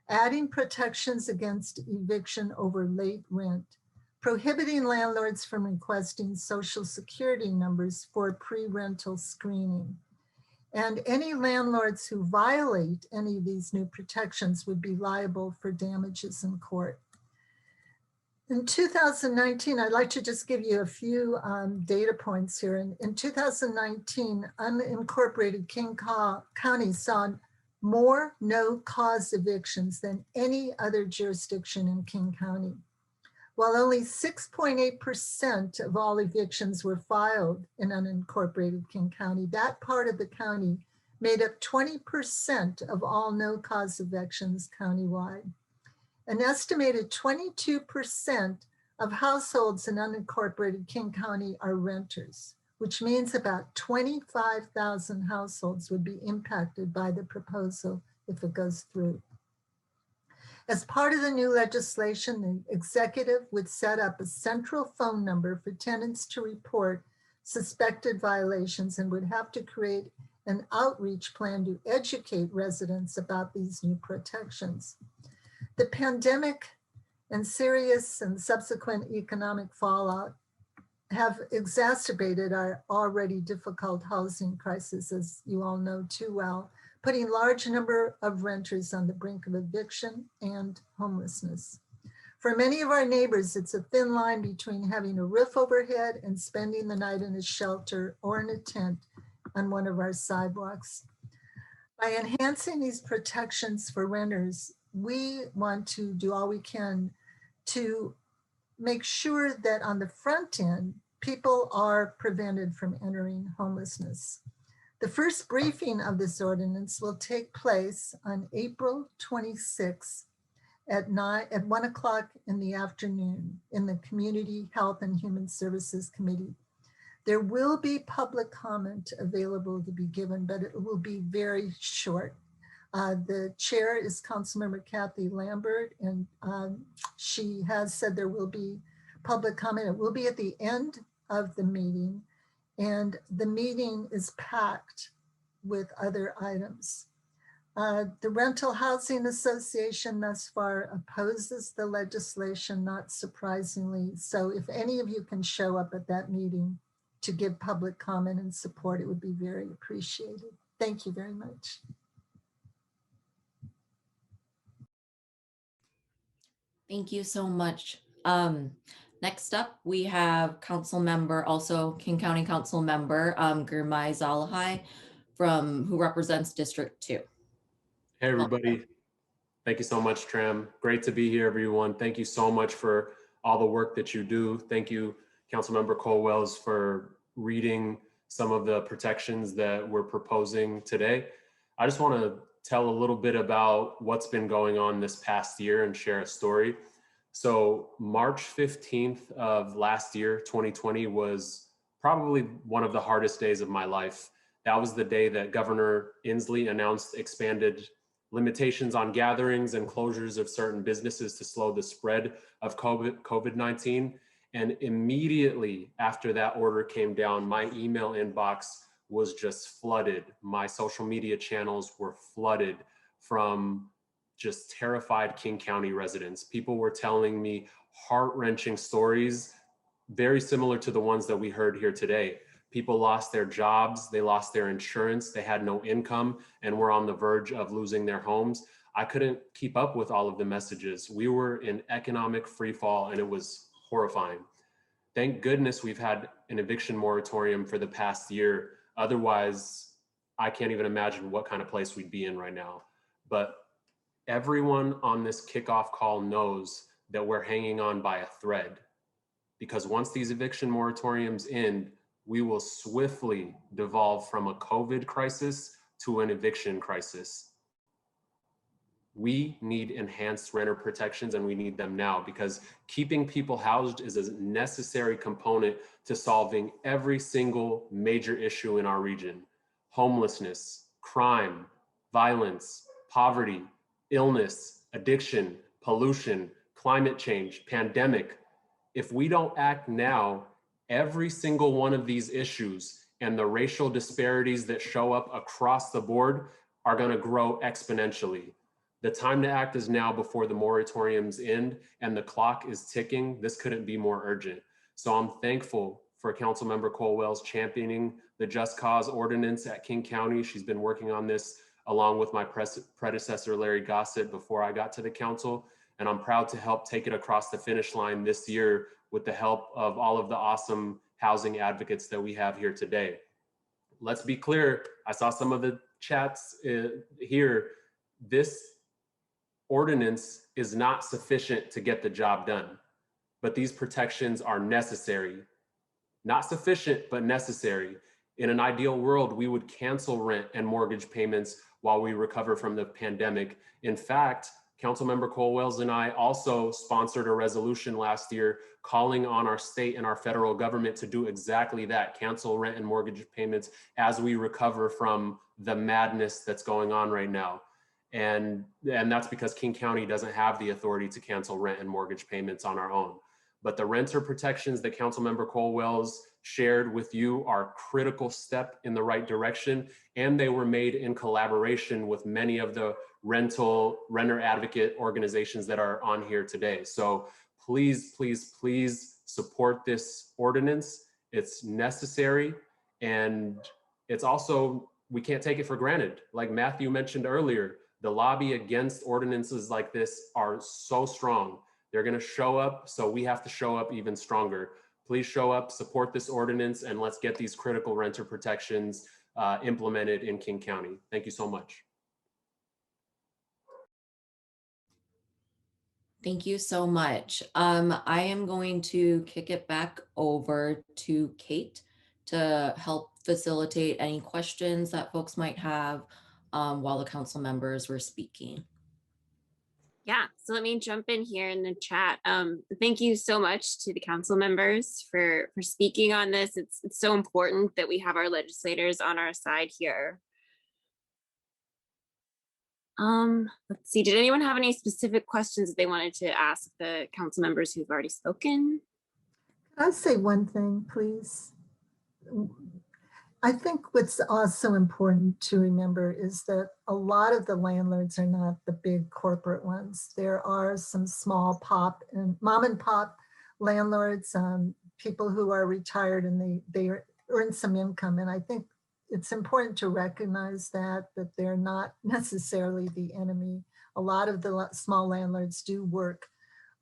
adding protections against eviction over late rent, prohibiting landlords from requesting social security numbers for pre-rental screening. And any landlords who violate any of these new protections would be liable for damages in court. In 2019, I'd like to just give you a few data points here. In 2019, unincorporated King County saw more no-cause evictions than any other jurisdiction in King County. While only 6.8% of all evictions were filed in unincorporated King County, that part of the county made up 20% of all no-cause evictions countywide. An estimated 22% of households in unincorporated King County are renters, which means about 25,000 households would be impacted by the proposal if it goes through. As part of the new legislation, the executive would set up a central phone number for tenants to report suspected violations and would have to create an outreach plan to educate residents about these new protections. The pandemic and serious and subsequent economic fallout have exacerbated our already difficult housing crisis, as you all know too well, putting large number of renters on the brink of eviction and homelessness. For many of our neighbors, it's a thin line between having a roof overhead and spending the night in a shelter or in a tent on one of our sidewalks. By enhancing these protections for renters, we want to do all we can to make sure that on the front end, people are prevented from entering homelessness. The first briefing of this ordinance will take place on April 26th at 1 o'clock in the afternoon in the Community Health and Human Services Committee. There will be public comment available to be given, but it will be very short. The chair is Councilmember Kathy Lambert, and she has said there will be public comment. It will be at the end of the meeting, and the meeting is packed with other items. The Rental Housing Association thus far opposes the legislation, not surprisingly. So if any of you can show up at that meeting to give public comment and support, it would be very appreciated. Thank you very much. Thank you so much. Next up, we have Councilmember, also King County Councilmember Girmay Zahilay, who represents District 2. Hey everybody, thank you so much, Tram. Great to be here, everyone. Thank you so much for all the work that you do. Thank you, Councilmember Kohl-Welles, for reading some of the protections that we're proposing today. I just want to tell a little bit about what's been going on this past year and share a story. So March 15th of last year, 2020, was probably one of the hardest days of my life. That was the day that Governor Inslee announced expanded limitations on gatherings and closures of certain businesses to slow the spread of COVID-19. And immediately after that order came down, my email inbox was just flooded. My social media channels were flooded from just terrified King County residents. People were telling me heart-wrenching stories, very similar to the ones that we heard here today. People lost their jobs, they lost their insurance, they had no income, and were on the verge of losing their homes. I couldn't keep up with all of the messages. We were in economic freefall, and it was horrifying. Thank goodness we've had an eviction moratorium for the past year. Otherwise, I can't even imagine what kind of place we'd be in right now. But everyone on this kickoff call knows that we're hanging on by a thread, because once these eviction moratoriums end, we will swiftly devolve from a COVID crisis to an eviction crisis. We need enhanced renter protections, and we need them now, because keeping people housed is a necessary component to solving every single major issue in our region. Homelessness, crime, violence, poverty, illness, addiction, pollution, climate change, pandemic. If we don't act now, every single one of these issues and the racial disparities that show up across the board are going to grow exponentially. The time to act is now before the moratoriums end and the clock is ticking. This couldn't be more urgent. So I'm thankful for Councilmember Kohl-Welles championing the Just Cause ordinance at King County. She's been working on this along with my predecessor, Larry Gossett, before I got to the council. And I'm proud to help take it across the finish line this year with the help of all of the awesome housing advocates that we have here today. Let's be clear, I saw some of the chats here. This ordinance is not sufficient to get the job done, but these protections are necessary. Not sufficient, but necessary. In an ideal world, we would cancel rent and mortgage payments while we recover from the pandemic. In fact, Councilmember Kohl-Welles and I also sponsored a resolution last year calling on our state and our federal government to do exactly that, cancel rent and mortgage payments as we recover from the madness that's going on right now. And that's because King County doesn't have the authority to cancel rent and mortgage payments on our own. But the renter protections that Councilmember Kohl-Welles shared with you are a critical step in the right direction, and they were made in collaboration with many of the renter advocate organizations that are on here today. So please, please, please support this ordinance. It's necessary, and it's also, we can't take it for granted. Like Matthew mentioned earlier, the lobby against ordinances like this are so strong. They're gonna show up, so we have to show up even stronger. Please show up, support this ordinance, and let's get these critical renter protections implemented in King County. Thank you so much. Thank you so much. I am going to kick it back over to Kate to help facilitate any questions that folks might have while the council members were speaking. Yeah, so let me jump in here in the chat. Thank you so much to the council members for speaking on this. It's so important that we have our legislators on our side here. Let's see, did anyone have any specific questions that they wanted to ask the council members who've already spoken? Can I say one thing, please? I think what's also important to remember is that a lot of the landlords are not the big corporate ones. There are some small pop and mom and pop landlords, people who are retired and they earn some income. And I think it's important to recognize that they're not necessarily the enemy. A lot of the small landlords do work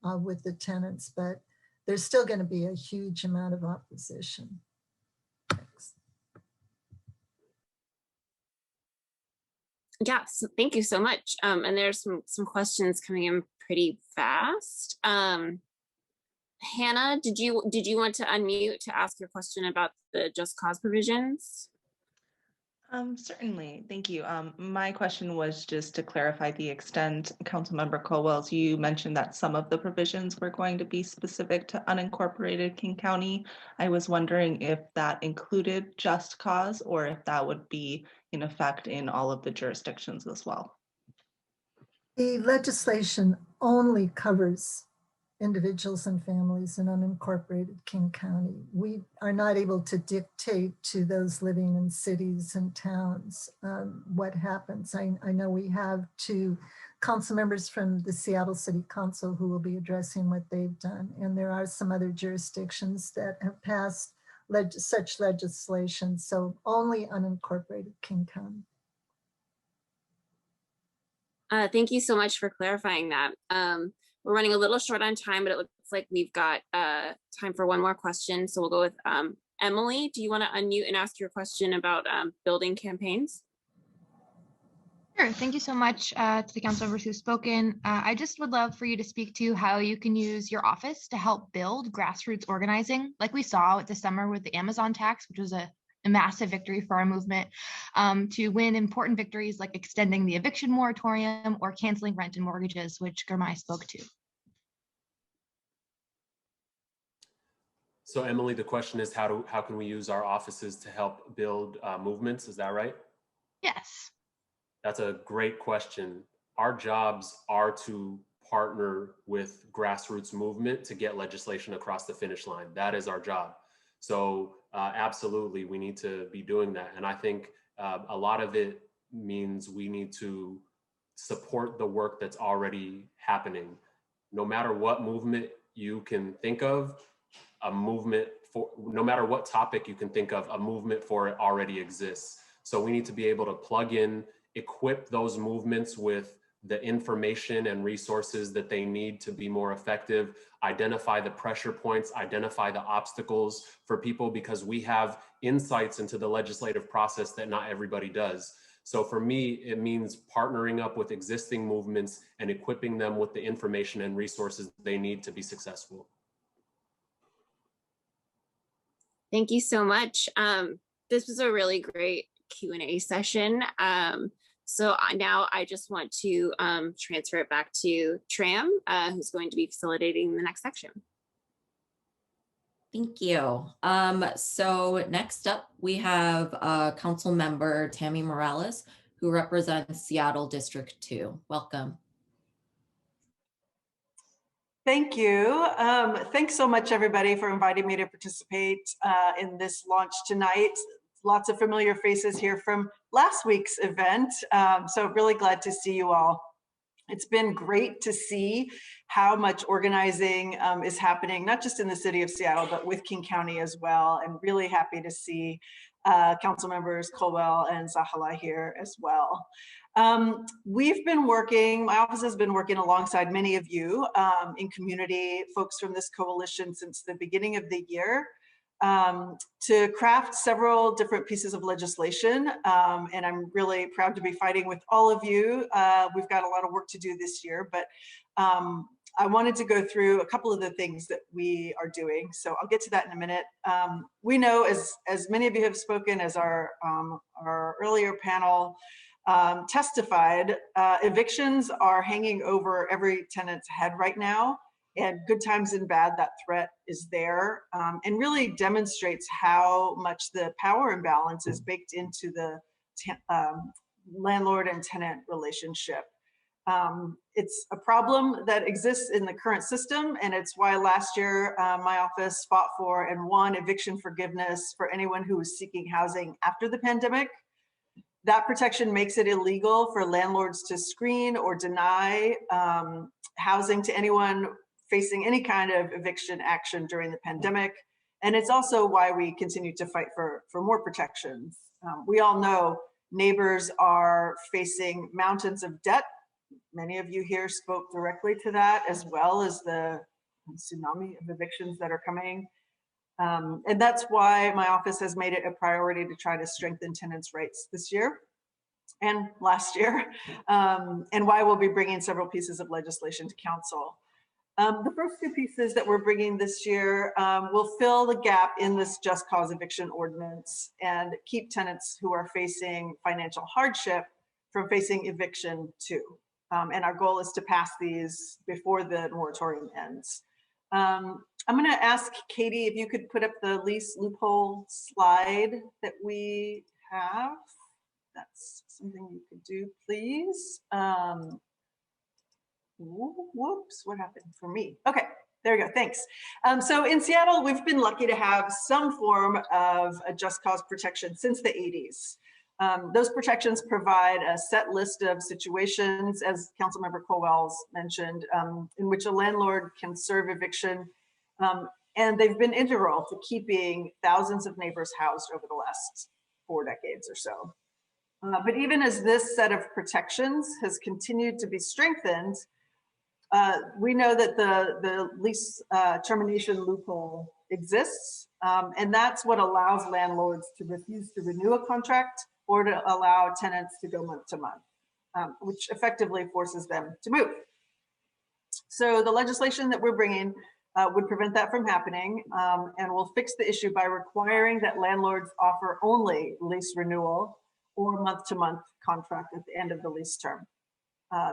with the tenants, but there's still going to be a huge amount of opposition. Thanks. Yes, thank you so much. And there's some questions coming in pretty fast. Hannah, did you want to unmute to ask your question about the just cause provisions? Certainly, thank you. My question was just to clarify the extent, Councilmember Kohl-Welles, you mentioned that some of the provisions were going to be specific to unincorporated King County. I was wondering if that included just cause or if that would be in effect in all of the jurisdictions as well. The legislation only covers individuals and families in unincorporated King County. We are not able to dictate to those living in cities and towns what happens. I know we have 2 council members from the Seattle City Council who will be addressing what they've done. And there are some other jurisdictions that have passed such legislation. So only unincorporated King County. Thank you so much for clarifying that. We're running a little short on time, but it looks like we've got time for one more question. So we'll go with Emily. Do you want to unmute and ask your question about building campaigns? Sure. Thank you so much to the council members who've spoken. I just would love for you to speak to how you can use your office to help build grassroots organizing, like we saw this summer with the Amazon tax, which was an a massive victory for our movement, to win important victories like extending the eviction moratorium or canceling rent and mortgages, which Girmay spoke to. So Emily, the question is how can we use our offices to help build movements? Is that right? Yes. That's a great question. Our jobs are to partner with grassroots movement to get legislation across the finish line. That is our job. So absolutely, we need to be doing that. And I think a lot of it means we need to support the work that's already happening. No matter what movement you can think of, a movement for, no matter what topic you can think of, a movement for it already exists. So we need to be able to plug in, equip those movements with the information and resources that they need to be more effective, identify the pressure points, identify the obstacles for people, because we have insights into the legislative process that not everybody does. So for me, it means partnering up with existing movements and equipping them with the information and resources they need to be successful. Thank you so much. This was a really great Q&A session. So now I just want to transfer it back to Tram, who's going to be facilitating the next section. Thank you. So next up, we have Councilmember Tammy Morales, who represents Seattle District 2. Welcome. Thank you. Thanks so much, everybody, for inviting me to participate in this launch tonight. Lots of familiar faces here from last week's event. So really glad to see you all. It's been great to see how much organizing is happening, not just in the city of Seattle, but with King County as well. I'm really happy to see council members Kohl-Welles and Zahilay here as well. We've been working, my office has been working alongside many of you in community, folks from this coalition since the beginning of the year, to craft several different pieces of legislation. And I'm really proud to be fighting with all of you. We've got a lot of work to do this year, but I wanted to go through a couple of the things that we are doing. So I'll get to that in a minute. We know, as many of you have spoken, as our earlier panel testified, evictions are hanging over every tenant's head right now. And good times and bad, that threat is there, and really demonstrates how much the power imbalance is baked into the landlord and tenant relationship. It's a problem that exists in the current system, and it's why last year my office fought for and won eviction forgiveness for anyone who was seeking housing after the pandemic. That protection makes it illegal for landlords to screen or deny housing to anyone facing any kind of eviction action during the pandemic. And it's also why we continue to fight for more protections. We all know neighbors are facing mountains of debt. Many of you here spoke directly to that, as well as the tsunami of evictions that are coming. And that's why my office has made it a priority to try to strengthen tenants' rights this year and last year, and why we'll be bringing several pieces of legislation to council. The first two pieces that we're bringing this year will fill the gap in this just cause eviction ordinance and keep tenants who are facing financial hardship from facing eviction too. And our goal is to pass these before the moratorium ends. I'm going to ask Katie if you could put up the lease loophole slide that we have. That's something you could do, please. Whoops, what happened for me? Okay, there we go, thanks. So in Seattle, we've been lucky to have some form of a just cause protection since the 80s. Those protections provide a set list of situations, as Councilmember Kohl-Welles mentioned, in which a landlord can serve eviction, and they've been integral to keeping thousands of neighbors housed over the last 4 decades or so. But even as this set of protections has continued to be strengthened, we know that the lease termination loophole exists, and that's what allows landlords to refuse to renew a contract or to allow tenants to go month to month, which effectively forces them to move. So the legislation that we're bringing would prevent that from happening, and will fix the issue by requiring that landlords offer only lease renewal or month-to-month contract at the end of the lease term.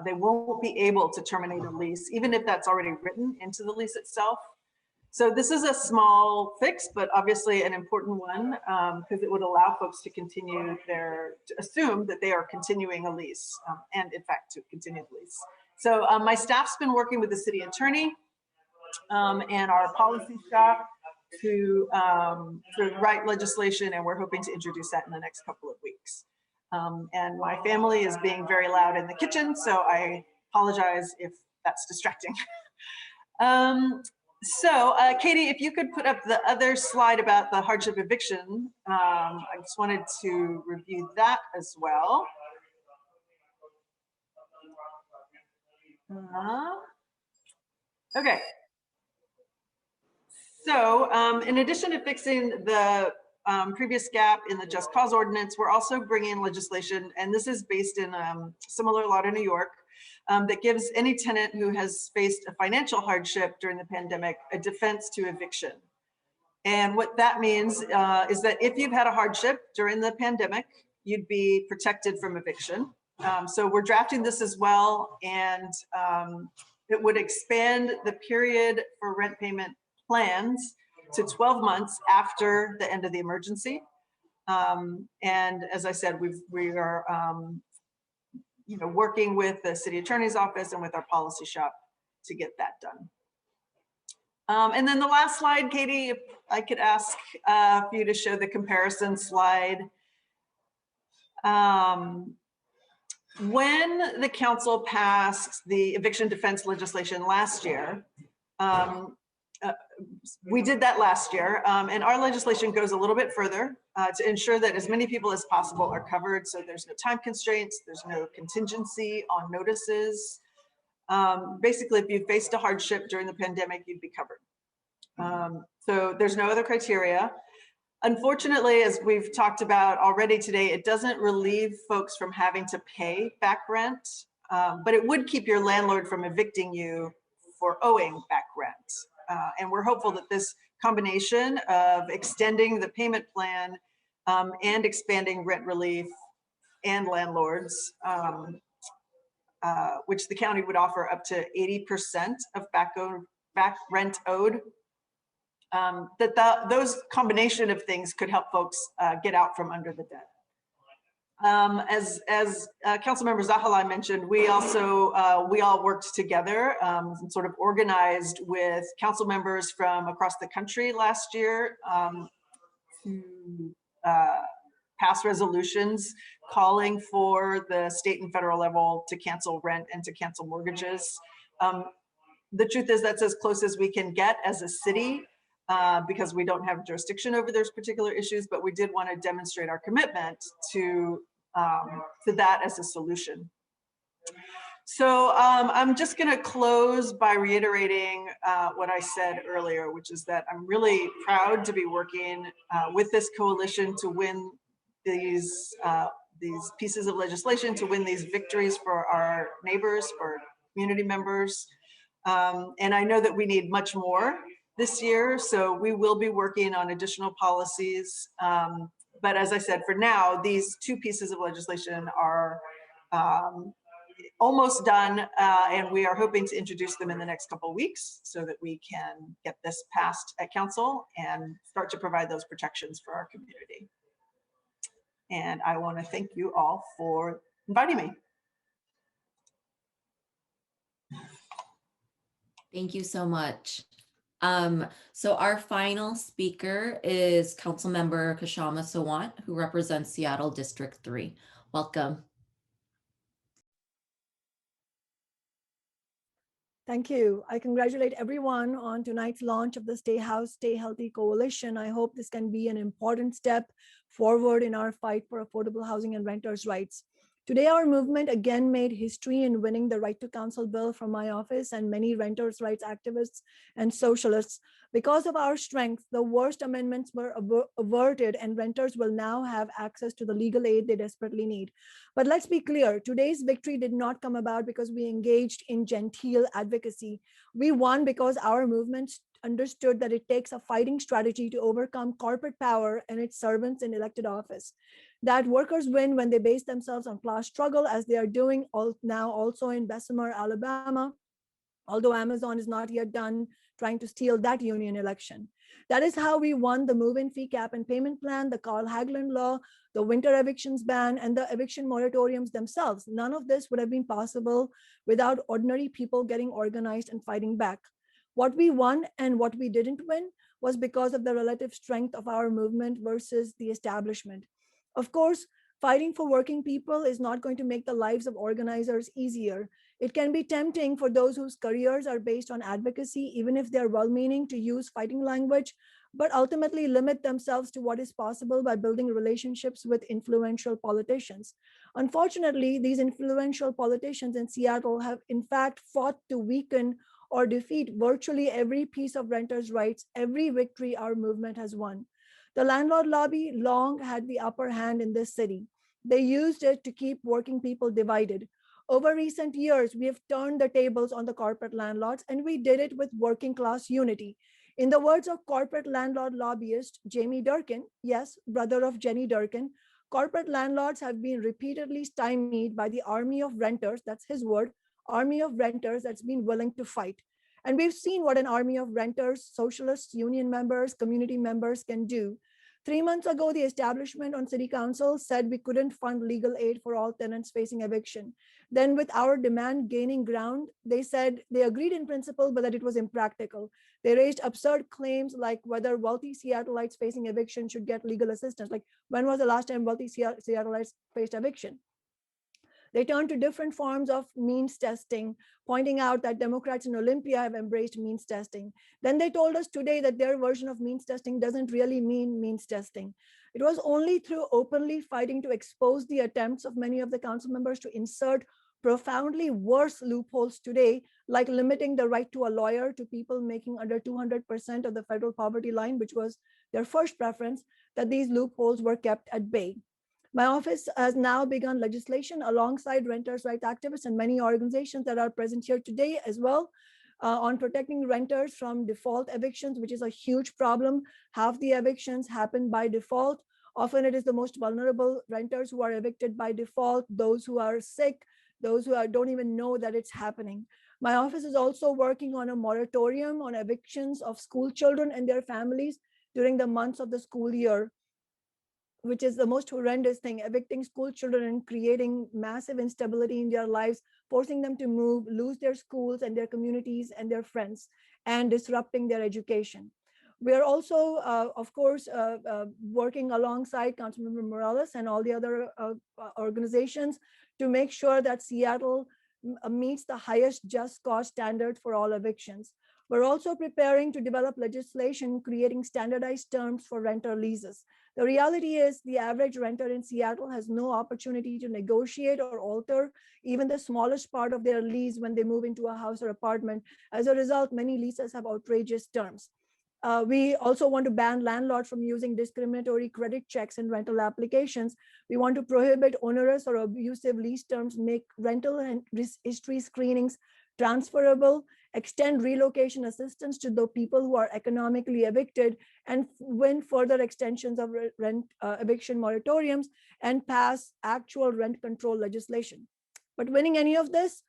They won't be able to terminate a lease, even if that's already written into the lease itself. So this is a small fix, but obviously an important one, because it would allow folks to continue to assume that they are continuing a lease, and in fact to continue the lease. So my staff's been working with the city attorney and our policy shop to write legislation, and we're hoping to introduce that in the next couple of weeks. And my family is being very loud in the kitchen, so I apologize if that's distracting. Katie, if you could put up the other slide about the hardship eviction, I just wanted to review that as well. Okay. So in addition to fixing the previous gap in the just cause ordinance, we're also bringing in legislation, and this is based in similar law to New York, that gives any tenant who has faced a financial hardship during the pandemic a defense to eviction. And what that means is that if you've had a hardship during the pandemic, you'd be protected from eviction. So we're drafting this as well, and it would expand the period for rent payment plans to 12 months after the end of the emergency. And as I said, we are working with the city attorney's office and with our policy shop to get that done. And then the last slide, Katie, if I could ask for you to show the comparison slide. When the council passed the eviction defense legislation last year, we did that last year, and our legislation goes a little bit further to ensure that as many people as possible are covered. So there's no time constraints, there's no contingency on notices. Basically, if you faced a hardship during the pandemic, you'd be covered. So there's no other criteria. Unfortunately, as we've talked about already today, it doesn't relieve folks from having to pay back rent, but it would keep your landlord from evicting you for owing back rent. And we're hopeful that this combination of extending the payment plan and expanding rent relief and landlords, which the county would offer up to 80% of back rent owed, those combination of things could help folks get out from under the debt. As Councilmember Zahilay mentioned, we all worked together and sort of organized with council members from across the country last year to pass resolutions calling for the state and federal level to cancel rent and to cancel mortgages. The truth is that's as close as we can get as a city, because we don't have jurisdiction over those particular issues, but we did want to demonstrate our commitment to that as a solution. So I'm just going to close by reiterating what I said earlier, which is that I'm really proud to be working with this coalition to win these pieces of legislation, to win these victories for our neighbors, for community members. And I know that we need much more this year, so we will be working on additional policies. But as I said, for now, these two pieces of legislation are almost done, and we are hoping to introduce them in the next couple of weeks so that we can get this passed at council and start to provide those protections for our community. And I want to thank you all for inviting me. Thank you so much. So our final speaker is Councilmember Kshama Sawant, who represents Seattle District 3. Welcome. Thank you. I congratulate everyone on tonight's launch of the Stay House, Stay Healthy Coalition. I hope this can be an important step forward in our fight for affordable housing and renters' rights. Today, our movement again made history in winning the right to counsel bill from my office and many renters' rights activists and socialists. Because of our strength, the worst amendments were averted and renters will now have access to the legal aid they desperately need. But let's be clear, today's victory did not come about because we engaged in genteel advocacy. We won because our movement understood that it takes a fighting strategy to overcome corporate power and its servants in elected office. That workers win when they base themselves on class struggle, as they are doing now also in Bessemer, Alabama, although Amazon is not yet done trying to steal that union election. That is how we won the move-in fee cap and payment plan, the Carl Hagelin law, the winter evictions ban, and the eviction moratoriums themselves. None of this would have been possible without ordinary people getting organized and fighting back. What we won and what we didn't win was because of the relative strength of our movement versus the establishment. Of course, fighting for working people is not going to make the lives of organizers easier. It can be tempting for those whose careers are based on advocacy, even if they're well-meaning, to use fighting language, but ultimately limit themselves to what is possible by building relationships with influential politicians. Unfortunately, these influential politicians in Seattle have in fact fought to weaken or defeat virtually every piece of renters' rights, every victory our movement has won. The landlord lobby long had the upper hand in this city. They used it to keep working people divided. Over recent years, we have turned the tables on the corporate landlords, and we did it with working class unity. In the words of corporate landlord lobbyist Jamie Durkin, yes, brother of Jenny Durkin, corporate landlords have been repeatedly stymied by the army of renters, that's his word, army of renters that's been willing to fight. And we've seen what an army of renters, socialists, union members, community members can do. 3 months ago, the establishment on city council said we couldn't fund legal aid for all tenants facing eviction. Then with our demand gaining ground, they said they agreed in principle, but that it was impractical. They raised absurd claims like whether wealthy Seattleites facing eviction should get legal assistance. Like, when was the last time wealthy Seattleites faced eviction? They turned to different forms of means testing, pointing out that Democrats in Olympia have embraced means testing. Then they told us today that their version of means testing doesn't really mean means testing. It was only through openly fighting to expose the attempts of many of the council members to insert profoundly worse loopholes today, like limiting the right to a lawyer to people making under 200% of the federal poverty line, which was their first preference, that these loopholes were kept at bay. My office has now begun legislation alongside renters' rights activists and many organizations that are present here today as well on protecting renters from default evictions, which is a huge problem. Half the evictions happen by default. Often it is the most vulnerable renters who are evicted by default, those who are sick, those who don't even know that it's happening. My office is also working on a moratorium on evictions of school children and their families during the months of the school year, which is the most horrendous thing, evicting school children and creating massive instability in their lives, forcing them to move, lose their schools and their communities and their friends, and disrupting their education. We are also, of course, working alongside Councilmember Morales and all the other organizations to make sure that Seattle meets the highest just cause standard for all evictions. We're also preparing to develop legislation creating standardized terms for renter leases. The reality is the average renter in Seattle has no opportunity to negotiate or alter even the smallest part of their lease when they move into a house or apartment. As a result, many leases have outrageous terms. We also want to ban landlords from using discriminatory credit checks in rental applications. We want to prohibit onerous or abusive lease terms, make rental and history screenings transferable, extend relocation assistance to the people who are economically evicted, and win further extensions of rent eviction moratoriums, and pass actual rent control legislation. But winning any of this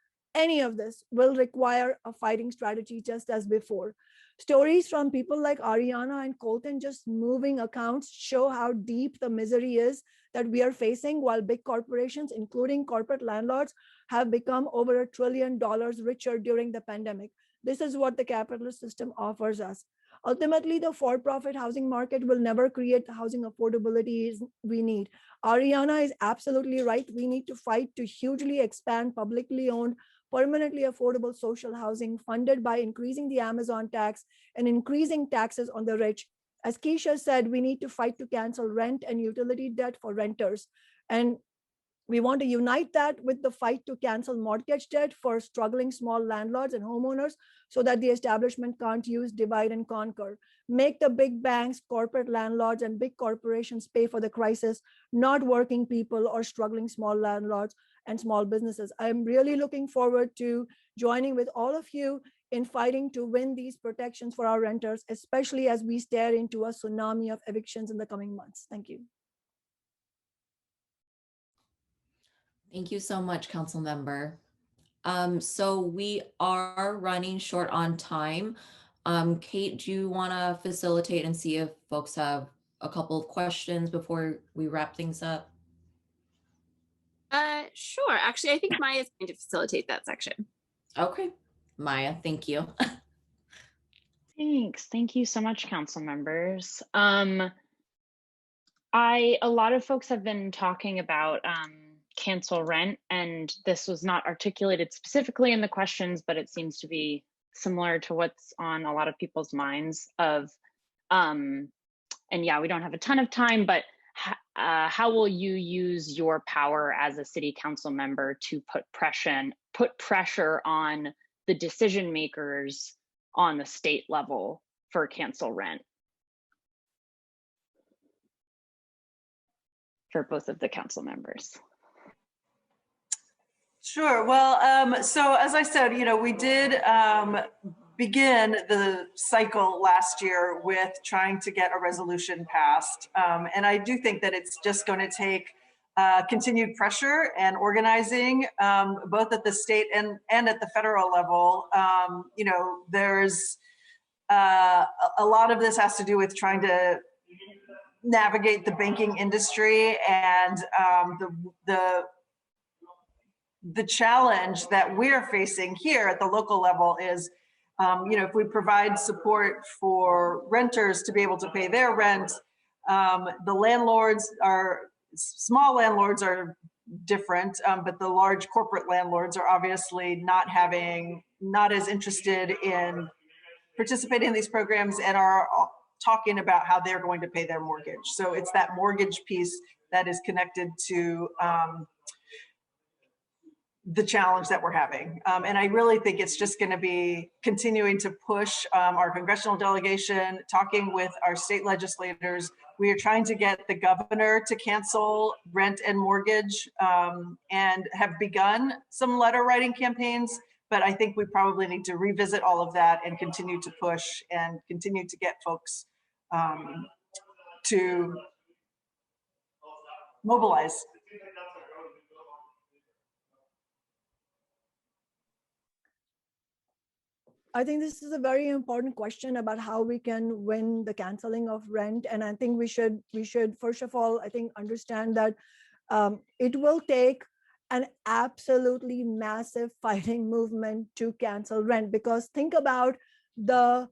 will require a fighting strategy just as before. Stories from people like Arianna and Colton just moving accounts show how deep the misery is that we are facing, while big corporations, including corporate landlords, have become over $1 trillion richer during the pandemic. This is what the capitalist system offers us. Ultimately, the for-profit housing market will never create the housing affordability we need. Arianna is absolutely right. We need to fight to hugely expand publicly owned, permanently affordable social housing funded by increasing the Amazon tax and increasing taxes on the rich. As Keisha said, we need to fight to cancel rent and utility debt for renters. And We want to unite that with the fight to cancel mortgage debt for struggling small landlords and homeowners so that the establishment can't use divide and conquer. Make the big banks, corporate landlords, and big corporations pay for the crisis, not working people or struggling small landlords and small businesses. I'm really looking forward to joining with all of you in fighting to win these protections for our renters, especially as we stare into a tsunami of evictions in the coming months. Thank you. Thank you so much, Council Member. So we are running short on time. Kate, do you want to facilitate and see if folks have a couple of questions before we wrap things up? Sure. Actually, I think Maya is going to facilitate that section. Okay, Maya, thank you. Thanks. Thank you so much, council members. A lot of folks have been talking about cancel rent, and this was not articulated specifically in the questions, but it seems to be similar to what's on a lot of people's minds of, and yeah, we don't have a ton of time, but how will you use your power as a city council member to put pressure on the decision makers on the state level for cancel rent? For both of the council members. Sure. Well, so as I said, we did begin the cycle last year with trying to get a resolution passed. And I do think that it's just going to take continued pressure and organizing, both at the state and at the federal level. There's a lot of this has to do with trying to navigate the banking industry, and the challenge that we're facing here at the local level is, if we provide support for renters to be able to pay their rent, small landlords are different, but the large corporate landlords are obviously not as interested in participating in these programs and are talking about how they're going to pay their mortgage. So it's that mortgage piece that is connected to the challenge that we're having. And I really think it's just going to be continuing to push our congressional delegation, talking with our state legislators. We are trying to get the governor to cancel rent and mortgage, and have begun some letter writing campaigns. But I think we probably need to revisit all of that and continue to push and continue to get folks to mobilize. I think this is a very important question about how we can win the canceling of rent. And I think we should first of all, I think, understand that it will take an absolutely massive fighting movement to cancel rent, because think about the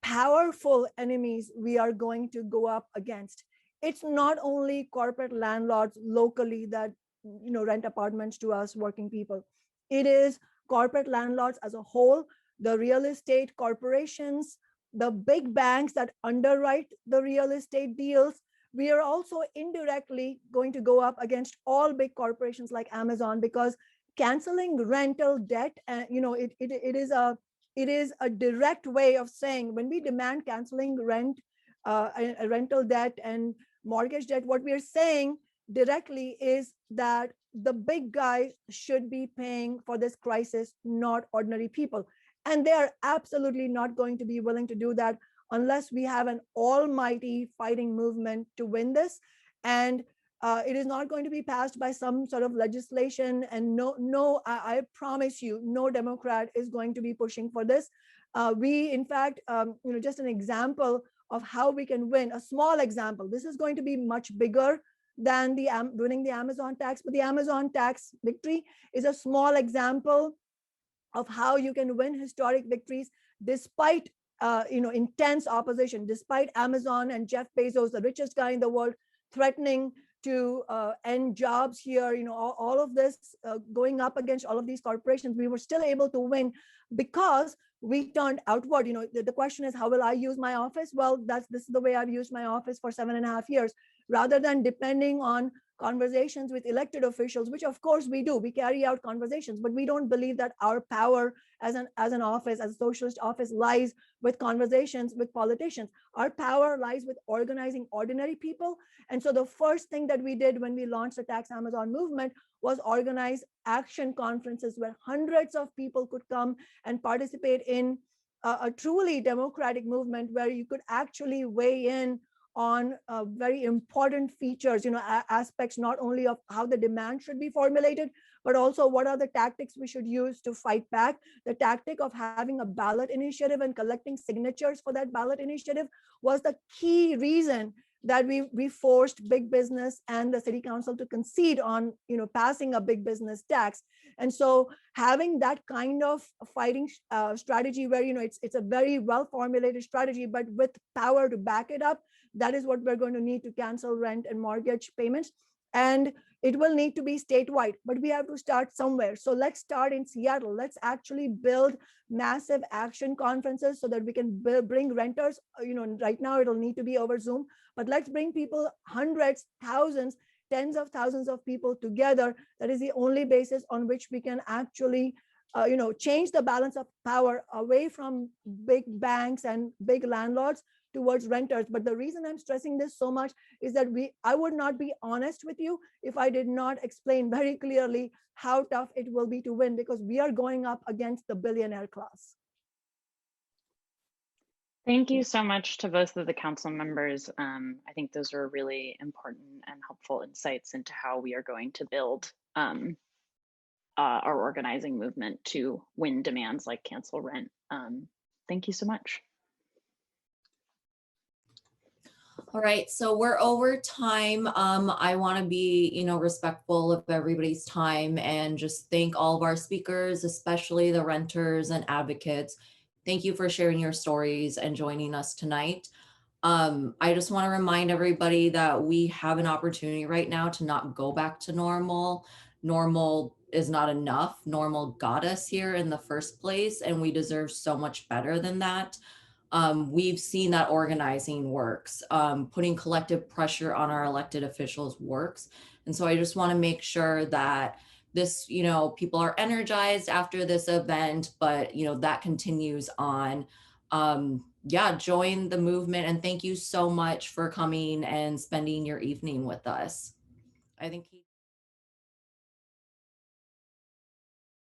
powerful enemies we are going to go up against. It's not only corporate landlords locally that rent apartments to us working people. It is corporate landlords as a whole, the real estate corporations, the big banks that underwrite the real estate deals. We are also indirectly going to go up against all big corporations like Amazon, because canceling rental debt, it is a direct way of saying, when we demand canceling rental debt and mortgage debt, what we are saying directly is that the big guys should be paying for this crisis, not ordinary people. And they are absolutely not going to be willing to do that unless we have an almighty fighting movement to win this. And it is not going to be passed by some sort of legislation. And I promise you, no Democrat is going to be pushing for this. We, in fact, just an example of how we can win, a small example. This is going to be much bigger than winning the Amazon tax, but the Amazon tax victory is a small example of how you can win historic victories despite intense opposition, despite Amazon and Jeff Bezos, the richest guy in the world, threatening to end jobs here, all of this going up against all of these corporations. We were still able to win because we turned outward. The question is, how will I use my office? Well, this is the way I've used my office for 7.5 years. Rather than depending on conversations with elected officials, which of course we do, we carry out conversations, but we don't believe that our power as an office, as a socialist office, lies with conversations with politicians. Our power lies with organizing ordinary people. And so the first thing that we did when we launched the Tax Amazon movement was organize action conferences where hundreds of people could come and participate in a truly democratic movement where you could actually weigh in on very important features, aspects not only of how the demand should be formulated, but also what are the tactics we should use to fight back. The tactic of having a ballot initiative and collecting signatures for that ballot initiative was the key reason that we forced big business and the city council to concede on passing a big business tax. And so having that kind of fighting strategy where it's a very well formulated strategy, but with power to back it up, that is what we're going to need to cancel rent and mortgage payments. And it will need to be statewide, but we have to start somewhere. So let's start in Seattle. Let's actually build massive action conferences so that we can bring renters. Right now it'll need to be over Zoom, but let's bring people, hundreds, thousands, tens of thousands of people together. That is the only basis on which we can actually change the balance of power away from big banks and big landlords towards renters. But the reason I'm stressing this so much is that I would not be honest with you if I did not explain very clearly how tough it will be to win, because we are going up against the billionaire class. Thank you so much to both of the council members. I think those are really important and helpful insights into how we are going to build our organizing movement to win demands like cancel rent. Thank you so much. All right, so we're over time. I want to be, respectful of everybody's time and just thank all of our speakers, especially the renters and advocates. Thank you for sharing your stories and joining us tonight. I just want to remind everybody that we have an opportunity right now to not go back to normal. Normal is not enough. Normal got us here in the first place, and we deserve so much better than that. We've seen that organizing works, putting collective pressure on our elected officials works. And so I just want to make sure that this, people are energized after this event, but, that continues on. Join the movement, and thank you so much for coming and spending your evening with us. I think